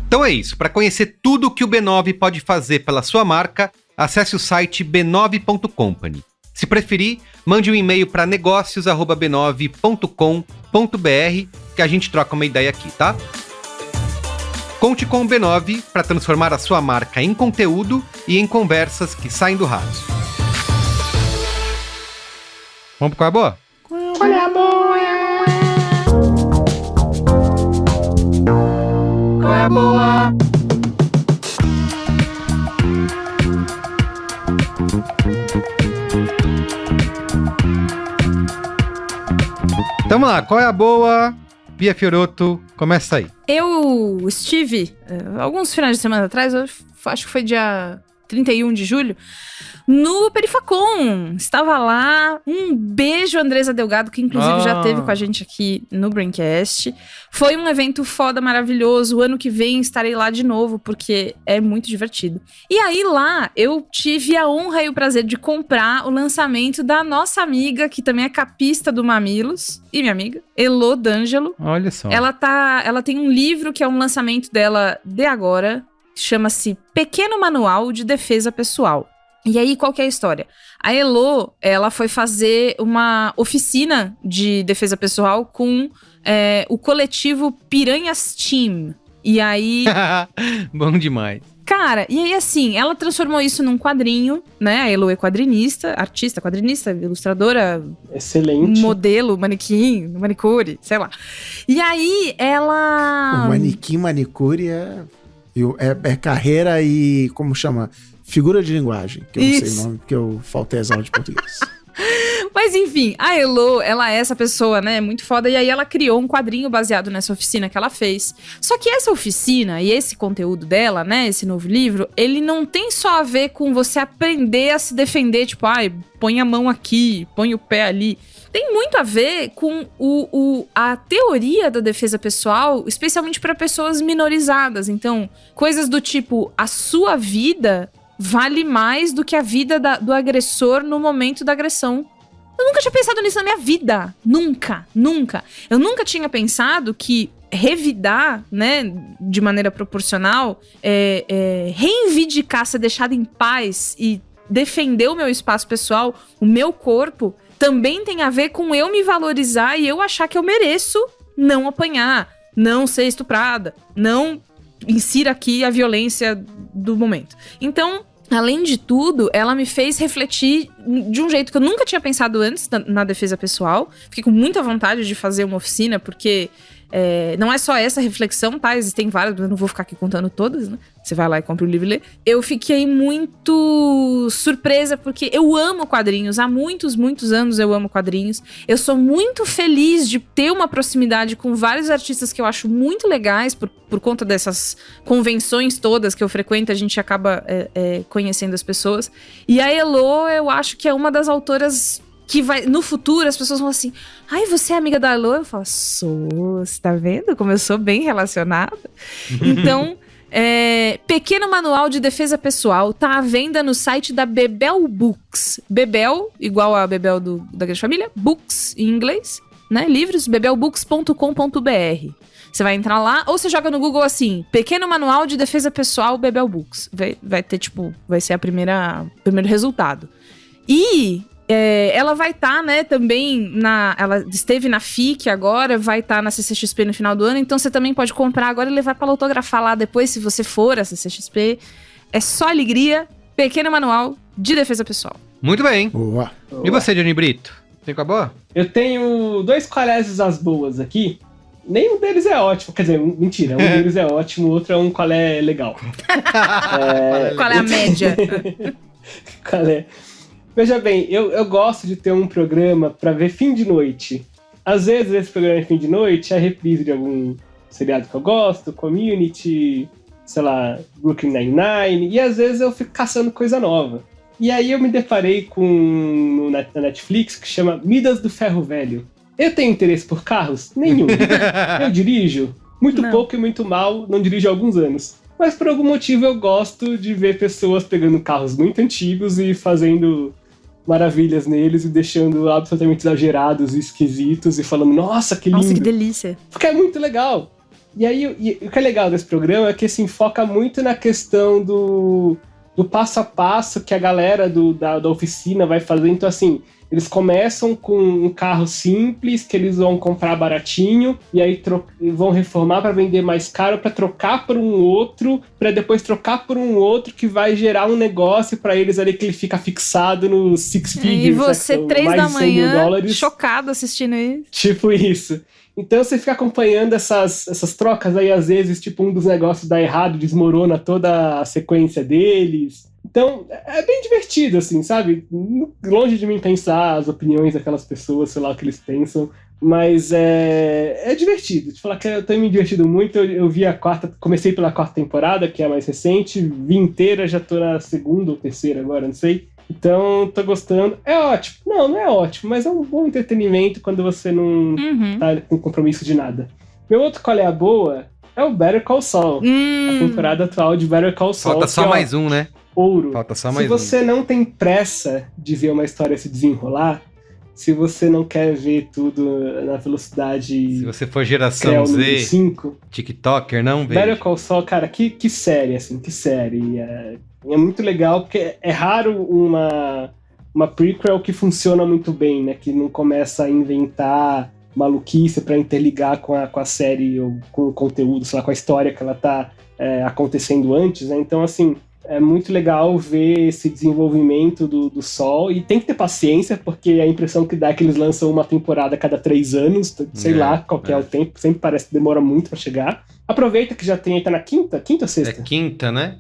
Então é isso, para conhecer tudo o que o B9 pode fazer pela sua marca, acesse o site b9.company. Se preferir, mande um e-mail para negócios@b9.com.br que a gente troca uma ideia aqui, tá? Conte com o B9 para transformar a sua marca em conteúdo e em conversas que saem do raso. Vamos pro Qual é a Boa? Qual é a boa? Qual é a boa? Então vamos lá, qual é a boa? Bia Fiorotto, começa aí. Eu estive, alguns finais de semana atrás, eu acho que foi dia 31 de julho, no Perifacon. Estava lá. Um beijo, Andresa Delgado, que inclusive já esteve com a gente aqui no Braincast. Foi um evento foda, maravilhoso. O ano que vem estarei lá de novo, porque é muito divertido. E aí lá, eu tive a honra e o prazer de comprar o lançamento da nossa amiga, que também é capista do Mamilos, e minha amiga, Elô D'Angelo. Olha só. Ela tem um livro que é um lançamento dela de agora, chama-se Pequeno Manual de Defesa Pessoal. E aí, qual que é a história? A Elô, ela foi fazer uma oficina de defesa pessoal com o coletivo Piranhas Team. E aí... Bom demais. Cara, e aí assim, ela transformou isso num quadrinho, né? A Elô é quadrinista, artista, quadrinista, ilustradora... Excelente. Modelo, manequim, manicure, sei lá. E aí, ela... O manequim, manicure é carreira e... Como chama? Figura de linguagem. Que eu não sei o nome, porque eu faltei as aulas de português. Mas enfim, a Elô, ela é essa pessoa, né, muito foda, e aí ela criou um quadrinho baseado nessa oficina que ela fez. Só que essa oficina e esse conteúdo dela, né, esse novo livro, ele não tem só a ver com você aprender a se defender, tipo, põe a mão aqui, põe o pé ali. Tem muito a ver com a teoria da defesa pessoal, especialmente para pessoas minorizadas. Então, coisas do tipo, a sua vida vale mais do que a vida do agressor no momento da agressão. Eu nunca tinha pensado nisso na minha vida. Nunca, nunca. Eu nunca tinha pensado que revidar, né, de maneira proporcional, reivindicar, ser deixado em paz e defender o meu espaço pessoal, o meu corpo, também tem a ver com eu me valorizar e eu achar que eu mereço não apanhar, não ser estuprada, não insira aqui a violência do momento. Então, além de tudo, ela me fez refletir de um jeito que eu nunca tinha pensado antes na defesa pessoal. Fiquei com muita vontade de fazer uma oficina, porque não é só essa reflexão, tá? Existem várias, eu não vou ficar aqui contando todas, né? Você vai lá e compra o livro e lê. Eu fiquei muito surpresa, porque eu amo quadrinhos. Há muitos, muitos anos eu amo quadrinhos. Eu sou muito feliz de ter uma proximidade com vários artistas que eu acho muito legais, por conta dessas convenções todas que eu frequento, a gente acaba conhecendo as pessoas. E a Elo, eu acho que é uma das autoras que vai, no futuro, as pessoas vão assim, ai, você é amiga da Elo? Eu falo, sou, você tá vendo como eu sou bem relacionada? Então, Pequeno Manual de Defesa Pessoal tá à venda no site da Bebel Books. Bebel, igual a Bebel da Grande Família, Books em inglês, né? Livros, bebelbooks.com.br. Você vai entrar lá, ou você joga no Google assim, Pequeno Manual de Defesa Pessoal Bebel Books. Vai ter, vai ser o primeiro resultado. E ela vai estar, né, também ela esteve na FIC agora, vai estar na CCXP no final do ano, então você também pode comprar agora e levar para autografar lá depois, se você for a CCXP. É só alegria, Pequeno Manual de Defesa Pessoal. Muito bem. Boa. E você, Johnny Brito? Tem com a boa? Eu tenho 2 colégios as boas aqui. Nenhum deles é ótimo. Quer dizer, mentira. Um deles é ótimo, o outro é um qual é legal. Qual é a média? Qual é? Veja bem, eu gosto de ter um programa pra ver fim de noite. Às vezes esse programa de fim de noite é a reprise de algum seriado que eu gosto, Community, sei lá, Brooklyn Nine-Nine, e às vezes eu fico caçando coisa nova. E aí eu me deparei com na Netflix que chama Midas do Ferro Velho. Eu tenho interesse por carros? Nenhum. Eu dirijo? Muito pouco e muito mal, não dirijo há alguns anos. Mas por algum motivo eu gosto de ver pessoas pegando carros muito antigos e fazendo maravilhas neles e deixando absolutamente exagerados e esquisitos e falando, nossa, que lindo. Nossa, que delícia. Porque é muito legal. E aí, o que é legal desse programa é que se foca muito na questão do passo a passo que a galera da oficina vai fazer. Então, assim, eles começam com um carro simples que eles vão comprar baratinho e aí vão reformar para vender mais caro, para trocar por um outro, para depois trocar por um outro que vai gerar um negócio para eles ali que ele fica fixado nos six figures. E você, né, 3 da manhã, $100, chocado assistindo isso. Tipo isso. Então você fica acompanhando essas trocas aí, às vezes, tipo, um dos negócios dá errado, desmorona toda a sequência deles. Então, é bem divertido, assim, sabe? Longe de mim pensar as opiniões daquelas pessoas, sei lá o que eles pensam, mas é divertido. De falar que eu tenho me divertido muito, eu vi comecei pela 4ª temporada, que é a mais recente, vi inteira, já tô na 2ª ou 3ª agora, não sei. Então, tô gostando. É ótimo. Não é ótimo, mas é um bom entretenimento quando você não tá com compromisso de nada. Meu outro qual é a boa é o Better Call Saul. A temporada atual de Better Call Saul. Falta só mais um, né? Ouro. Falta só mais se você não tem pressa de ver uma história se desenrolar, se você não quer ver tudo na velocidade... Se você for geração Z, 5, TikToker, não vejo. Better Call Saul, cara, que série, assim, que série. É muito legal, porque é raro uma prequel que funciona muito bem, né? Que não começa a inventar maluquice pra interligar com a série ou com o conteúdo, sei lá, com a história que ela tá acontecendo antes, né? Então, assim... É muito legal ver esse desenvolvimento do Sol, e tem que ter paciência, porque a impressão que dá é que eles lançam uma temporada a cada 3 anos, sei lá qual que é o tempo, sempre parece que demora muito pra chegar. Aproveita que já tem, tá na quinta ou 6ª? É 5ª, né?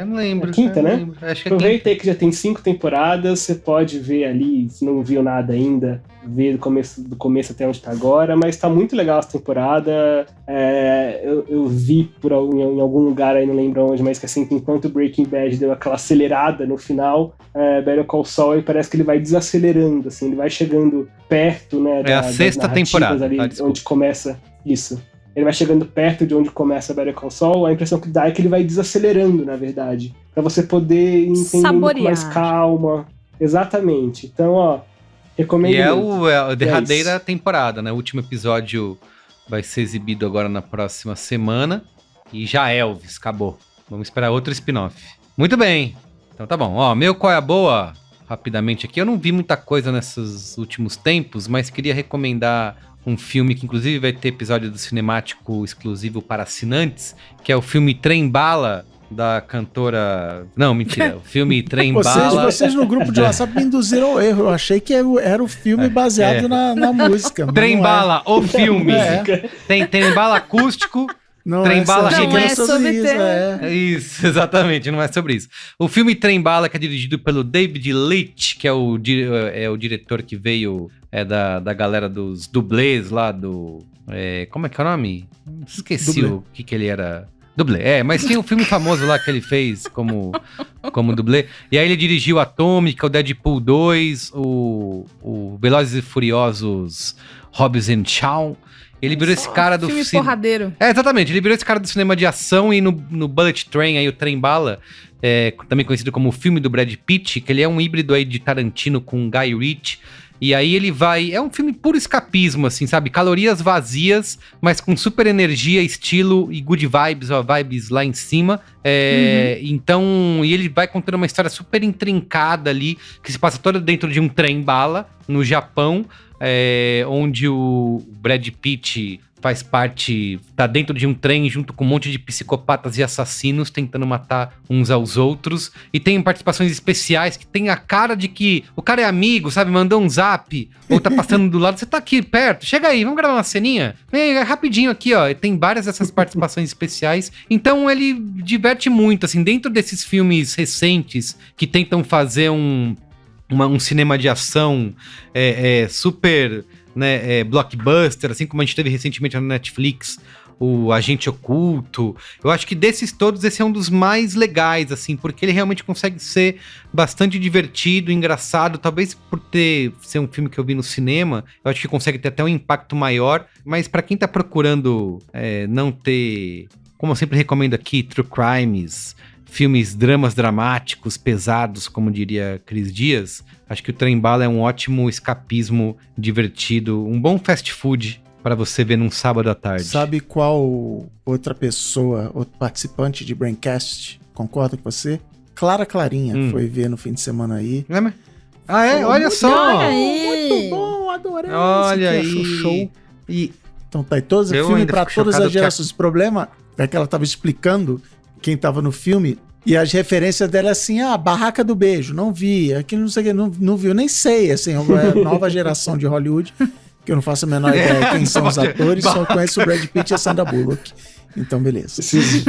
Não lembro. É 5ª, né? Lembro. Acho que Aproveita aí que já tem 5 temporadas, você pode ver ali, se não viu nada ainda, ver do começo até onde tá agora, mas tá muito legal essa temporada. Eu vi em algum lugar aí, não lembro onde, mas que assim, enquanto o Breaking Bad deu aquela acelerada no final, Better Call Saul, parece que ele vai desacelerando, assim, ele vai chegando perto, né? A 6ª temporada, ali, onde começa isso. Ele vai chegando perto de onde começa a Better Call Saul, a impressão que dá é que ele vai desacelerando, na verdade, pra você poder entender com mais calma. Exatamente. Então, ó, recomendo. E a derradeira temporada, né? O último episódio vai ser exibido agora na próxima semana. E já Elvis, acabou. Vamos esperar outro spin-off. Muito bem. Então tá bom. Ó, meu qual é a boa? Rapidamente aqui. Eu não vi muita coisa nesses últimos tempos, mas queria recomendar um filme que inclusive vai ter episódio do Cinemático exclusivo para assinantes, que é o filme Trem Bala, da cantora... Não, mentira. O filme Trem Bala. Vocês no grupo de WhatsApp me induziram ao erro. Eu achei que era o filme baseado na música. Trem Bala, o filme. Tem Trem Bala acústico. Não Trem Bala não é sobre isso, Isso, exatamente, não é sobre isso. O filme Trem Bala, que é dirigido pelo David Leitch, que é o diretor que veio da galera dos dublês lá do... como é que é o nome? Esqueci Dublê. o que ele era... Dublê, mas tem um filme famoso lá que ele fez como dublê. E aí ele dirigiu Atômica, o Deadpool 2, o Velozes e Furiosos Hobbs and Shaw. Ele virou esse cara do filme porradeiro. Exatamente. Ele virou esse cara do cinema de ação e no Bullet Train, aí o Trem Bala, também conhecido como o filme do Brad Pitt, que ele é um híbrido aí de Tarantino com Guy Ritchie. E aí ele vai... É um filme puro escapismo, assim, sabe? Calorias vazias, mas com super energia, estilo e good vibes, ó, vibes lá em cima. Então, e ele vai contando uma história super intrincada ali, que se passa toda dentro de um trem-bala, no Japão, onde o Brad Pitt faz parte, tá dentro de um trem junto com um monte de psicopatas e assassinos tentando matar uns aos outros, e tem participações especiais que tem a cara de que o cara é amigo, sabe, mandou um zap, ou tá passando do lado, você tá aqui perto, chega aí, vamos gravar uma ceninha? Vem rapidinho aqui, ó, tem várias dessas participações especiais, então ele diverte muito, assim, dentro desses filmes recentes que tentam fazer um cinema de ação super, né, blockbuster, assim como a gente teve recentemente na Netflix, o Agente Oculto. Eu acho que desses todos, esse é um dos mais legais, assim, porque ele realmente consegue ser bastante divertido, engraçado, talvez por ser um filme que eu vi no cinema, eu acho que consegue ter até um impacto maior, mas pra quem tá procurando não ter, como eu sempre recomendo aqui, true crimes, filmes, dramas dramáticos, pesados, como diria Cris Dias, acho que o Trem Bala é um ótimo escapismo divertido, um bom fast food para você ver num sábado à tarde. Sabe qual outra pessoa, outro participante de Braincast, concorda com você? Clara Clarinha, foi ver no fim de semana aí. Olha só! Muito bom, adorei. Olha aí. Achou show. E então tá aí, todos eu filme ainda pra fico todas chocado as gerações. O problema é que ela tava explicando quem tava no filme e as referências dela assim, Barraca do Beijo, não vi, aqui não sei o que, não vi, eu nem sei, assim, é nova geração de Hollywood, que eu não faço a menor ideia quem são os atores, só conheço o Brad Pitt e a Sandra Bullock. Então, beleza. Esses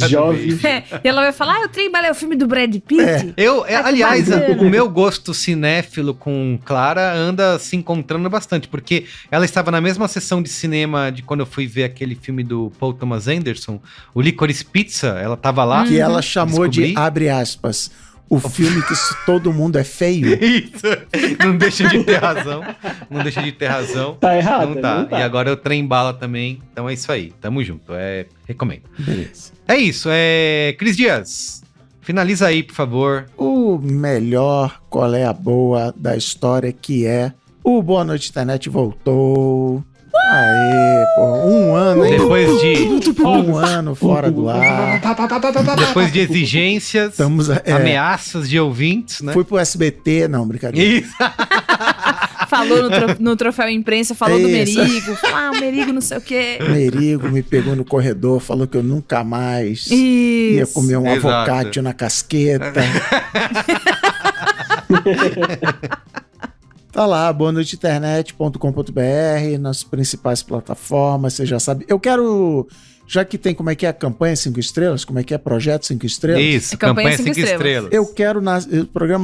jovens. E ela vai falar, o Trem Bala é o filme do Brad Pitt? Aliás, bacana. o meu gosto cinéfilo com Clara anda se encontrando bastante, porque ela estava na mesma sessão de cinema de quando eu fui ver aquele filme do Paul Thomas Anderson, o Licorice Pizza, ela estava lá. Que ela chamou de, abre aspas, o filme que todo mundo é feio. Isso, não deixa de ter razão. Não deixa de ter razão. Tá errado. Não tá. E agora o Trem Bala também. Então é isso aí. Tamo junto. Recomendo. Beleza. É isso. Cris Dias, finaliza aí, por favor. O melhor qual é a boa da história, que é o Boa Noite Internet voltou. Aê, pô, um ano, hein? Depois de um ano fora do ar. Depois de exigências, ameaças de ouvintes, né? Fui pro SBT, não, brincadeira. Isso. Falou no troféu imprensa, falou do Merigo. Falou, o Merigo não sei o quê. Merigo me pegou no corredor, falou que eu nunca mais ia comer um avocado na casqueta. Tá lá, boanoiteinternet.com.br, nas principais plataformas, você já sabe. Eu quero, já que tem como é que é a campanha 5 estrelas, como é que é projeto 5 estrelas. Isso, campanha 5 estrelas. Eu quero,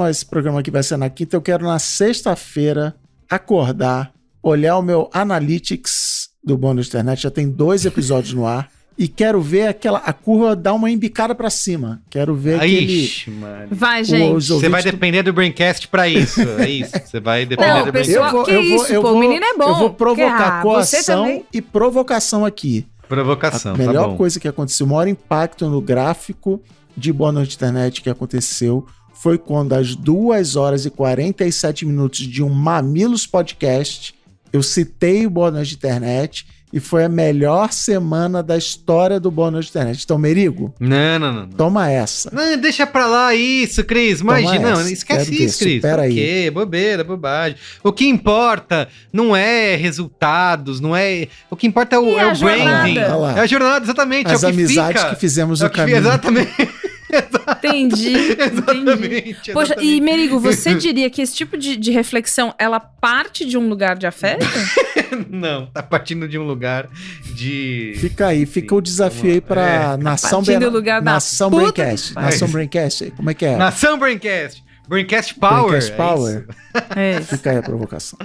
esse programa aqui vai ser na quinta, eu quero na sexta-feira acordar, olhar o meu Analytics do Boa Noite Internet, já tem 2 episódios no ar. E quero ver a curva dar uma embicada pra cima. Quero ver Ixi, mano. Vai, gente. Você vai depender do Braincast pra isso. É isso. Você vai depender do Braincast. O menino é bom. Eu vou provocar coação e provocação aqui. Provocação, a melhor coisa que aconteceu, o maior impacto no gráfico de Boa Noite Internet que aconteceu foi quando às 2 horas e 47 minutos de um Mamilos Podcast, eu citei o Boa Noite Internet e foi a melhor semana da história do Boa Noite Internet. Então, Merigo, não. Toma essa. Não, deixa pra lá isso, Cris. Imagina, não, esquece isso, Cris. Espera aí. Que bobeira, bobagem. O que importa não é resultados, não é... O que importa é o branding. É a jornada, exatamente. As é o que amizades fica. que fizemos no caminho. Exatamente. Entendi. Exatamente. Poxa, exatamente. e Merigo, você diria que esse tipo de reflexão, ela parte de um lugar de afeto? Não, tá partindo de um lugar de... Fica aí, fica o desafio aí pra Nação partindo do lugar da Nação puta Braincast. que pariu. Nação Braincast, como é que é? Nação Braincast. Braincast Power. Braincast é Power. isso. É isso. Fica aí a provocação.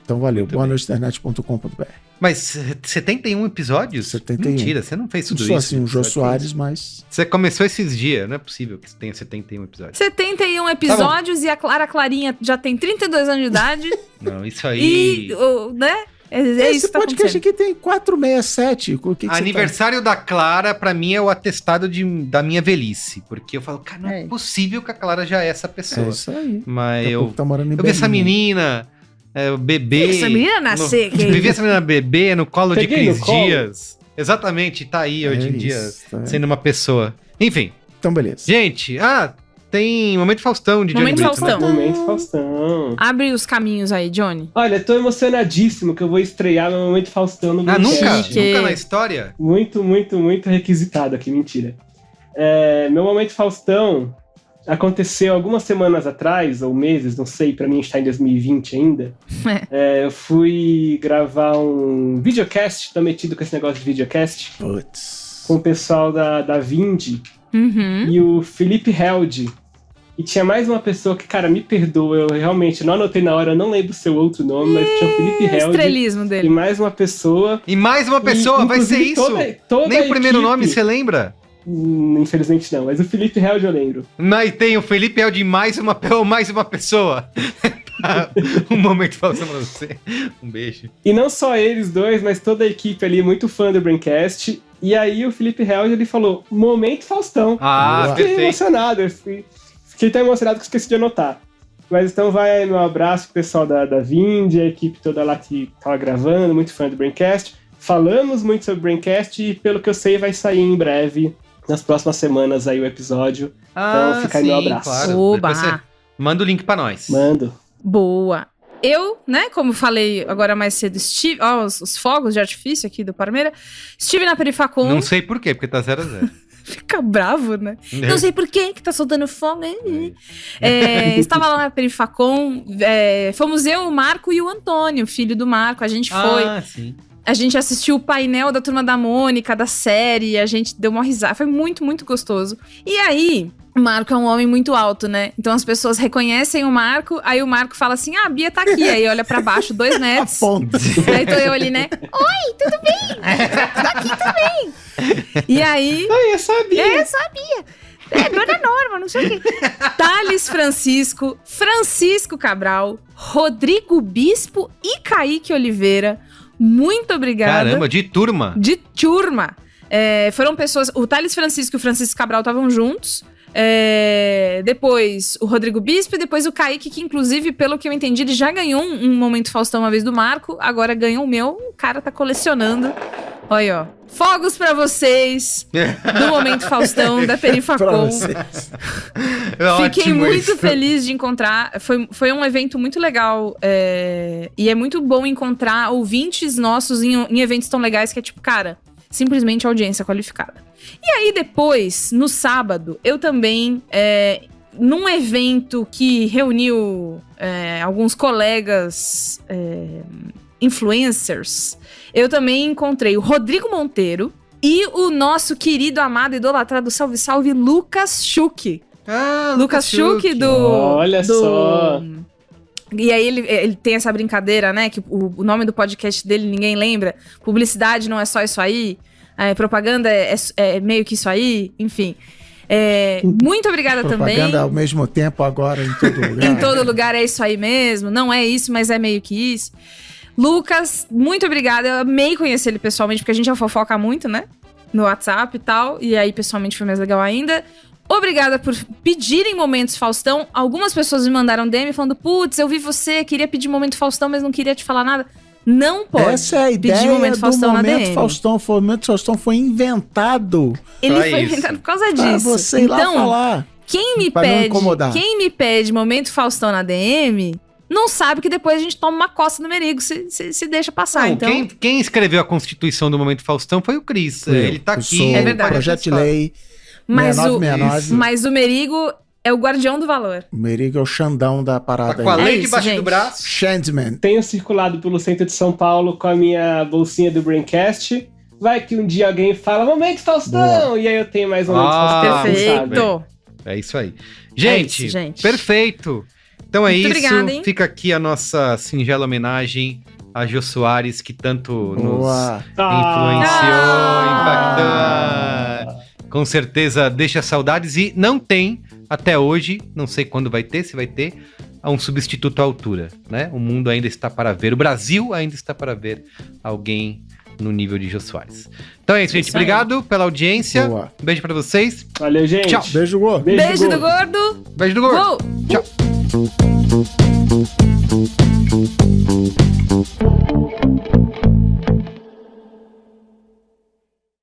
Então valeu, boanoiteinternet.com.br. Mas 71 episódios? 71. Mentira, você não fez Não tudo sou isso. assim um Jô Você Soares, mas... Você começou esses dias, não é possível que você tenha 71 episódios. 71 episódios e a Clara Clarinha já tem 32 anos de idade. Não, isso aí... Né? É Esse isso que tá podcast acontecendo. aqui tem 467. O que você Aniversário da Clara, pra mim, é o atestado da minha velhice. Porque eu falo, cara, não é É. possível que a Clara já é essa tá? pessoa. É isso aí. Mas Daqui a eu pouco tá morando em vi essa Berlim. menina, o bebê... Essa menina nascer, que Vi essa menina bebê no colo de Peguei no Cris colo. Dias. Exatamente, tá aí hoje É em dia, isso, tá vendo? sendo uma pessoa. Enfim, Então, beleza. gente, tem Momento Faustão de Johnny Momento Brito, né? Faustão. Momento Faustão. Abre os caminhos aí, Johnny. Olha, tô emocionadíssimo que eu vou estrear meu Momento Faustão no Ah, nunca? Braincast. Chique. Nunca na história? Muito, muito, muito requisitado aqui, mentira. Meu Momento Faustão aconteceu algumas semanas atrás, ou meses, não sei, pra mim está em 2020 ainda. Eu fui gravar um videocast, tô metido com esse negócio de videocast, Putz. com o pessoal da Vindi Uhum. e o Felipe Held. E tinha mais uma pessoa que, cara, me perdoa, eu realmente não anotei na hora, eu não lembro o seu outro nome, mas tinha o Felipe Held Estrelismo e dele. mais uma pessoa. E mais uma pessoa, E, vai ser inclusive, isso? toda Nem a o primeiro equipe- nome você lembra? Infelizmente não, mas o Felipe Held eu lembro. Mas tem o Felipe Elde mais uma pessoa. Um momento Faustão pra você. Um beijo. E não só eles dois, mas toda a equipe ali, muito fã do Braincast. E aí o Felipe Held, ele falou, Momento Faustão. Ah, Eu fiquei perfeito. emocionado, fiquei tão emocionado que esqueci de anotar. Mas então vai aí meu abraço pro pessoal da Vindi, a equipe toda lá que tava gravando, muito fã do Braincast. Falamos muito sobre o Braincast e pelo que eu sei vai sair em breve, nas próximas semanas aí o episódio. Então fica aí meu abraço. Oba. Depois você manda o link pra nós. Mando. Boa. Eu, né, como falei agora mais cedo, estive... Ó, os fogos de artifício aqui do Parmeira. Estive na Perifacom. Não sei por quê, porque tá 0-0. Fica bravo, né? Não sei por que tá soltando fogo. Estava lá na Perifacom. Fomos eu, o Marco e o Antônio, filho do Marco. A gente foi. Ah, sim. A gente assistiu o painel da Turma da Mônica, da série. A gente deu uma risada. Foi muito, muito gostoso. E aí... O Marco é um homem muito alto, né? Então as pessoas reconhecem o Marco, aí o Marco fala assim, a Bia tá aqui. Aí olha pra baixo, 2 metros. Aponta. Aí tô eu ali, né? Oi, tudo bem? Tô aqui também. E aí... Eu sabia! Dona Norma, não sei o quê. Thales Francisco Cabral, Rodrigo Bispo e Kaique Oliveira. Muito obrigada. Caramba, de turma. De turma. Foram pessoas... O Thales Francisco e o Francisco Cabral estavam juntos. Depois o Rodrigo Bispo e depois o Kaique, que inclusive, pelo que eu entendi, ele já ganhou um Momento Faustão uma vez do Marco, agora ganhou o meu, o cara tá colecionando. Olha, ó. Fogos pra vocês do Momento Faustão, da Pra Perifacom. vocês. Fiquei Ótimo muito isso. feliz de encontrar. Foi um evento muito legal. E é muito bom encontrar ouvintes nossos em eventos tão legais que é tipo, cara, simplesmente audiência qualificada. E aí depois, no sábado, eu também, num evento que reuniu alguns colegas influencers, eu também encontrei o Rodrigo Monteiro e o nosso querido, amado, idolatrado, salve, salve, Lucas Schuch. Ah, Lucas Schuch do... Olha só. E aí ele tem essa brincadeira, né? Que o nome do podcast dele ninguém lembra. Publicidade não é só isso aí. Propaganda é meio que isso aí. Enfim. Muito obrigada também. Propaganda ao mesmo tempo agora em todo lugar. Em todo lugar é isso aí mesmo. Não é isso, mas é meio que isso. Lucas, muito obrigada. Eu amei conhecer ele pessoalmente, porque a gente já fofoca muito, né? No WhatsApp e tal. E aí, pessoalmente, foi mais legal ainda. Obrigada por pedirem Momentos Faustão. Algumas pessoas me mandaram DM falando, putz, eu vi você, queria pedir Momento Faustão, mas não queria te falar nada. Não pode. Essa é a pedir ideia Momento do Faustão na Momento DM. Faustão. O Momento Faustão foi inventado Ele Só foi isso. inventado por causa pra disso. você ir lá Então, falar. quem me pra não pede, incomodar. Momento Faustão na DM, não sabe que depois a gente toma uma coça no merigo se deixa passar. Não, Então, quem escreveu a Constituição do Momento Faustão foi o Cris. Ele tá aqui. Eu sou É verdade. projeto de lei. Mas 69. mas o Merigo é o guardião do valor. O Merigo é o Xandão da parada Tá com a aí. lei isso, debaixo gente. do braço. Shandman. Tenho circulado pelo centro de São Paulo com a minha bolsinha do Braincast. Vai que um dia alguém fala, Momento Faustão! Boa. E aí eu tenho mais Momento Ah, Faustão, sabe? Perfeito. É isso aí. Gente, isso, gente. perfeito. Então é Muito isso. obrigada, hein? Fica aqui a nossa singela homenagem a Jô Soares, que tanto nos Boa. influenciou, impactou. Com certeza deixa saudades e não tem, até hoje, não sei quando vai ter, se vai ter, um substituto à altura, né? O mundo ainda está para ver, o Brasil ainda está para ver alguém no nível de Jô Soares. Então é isso, gente. Isso aí. Obrigado pela audiência. Boa. Um beijo pra vocês. Valeu, gente. Tchau. Beijo, Gô. Beijo do gordo. gordo. Beijo do gordo. Uou. Tchau.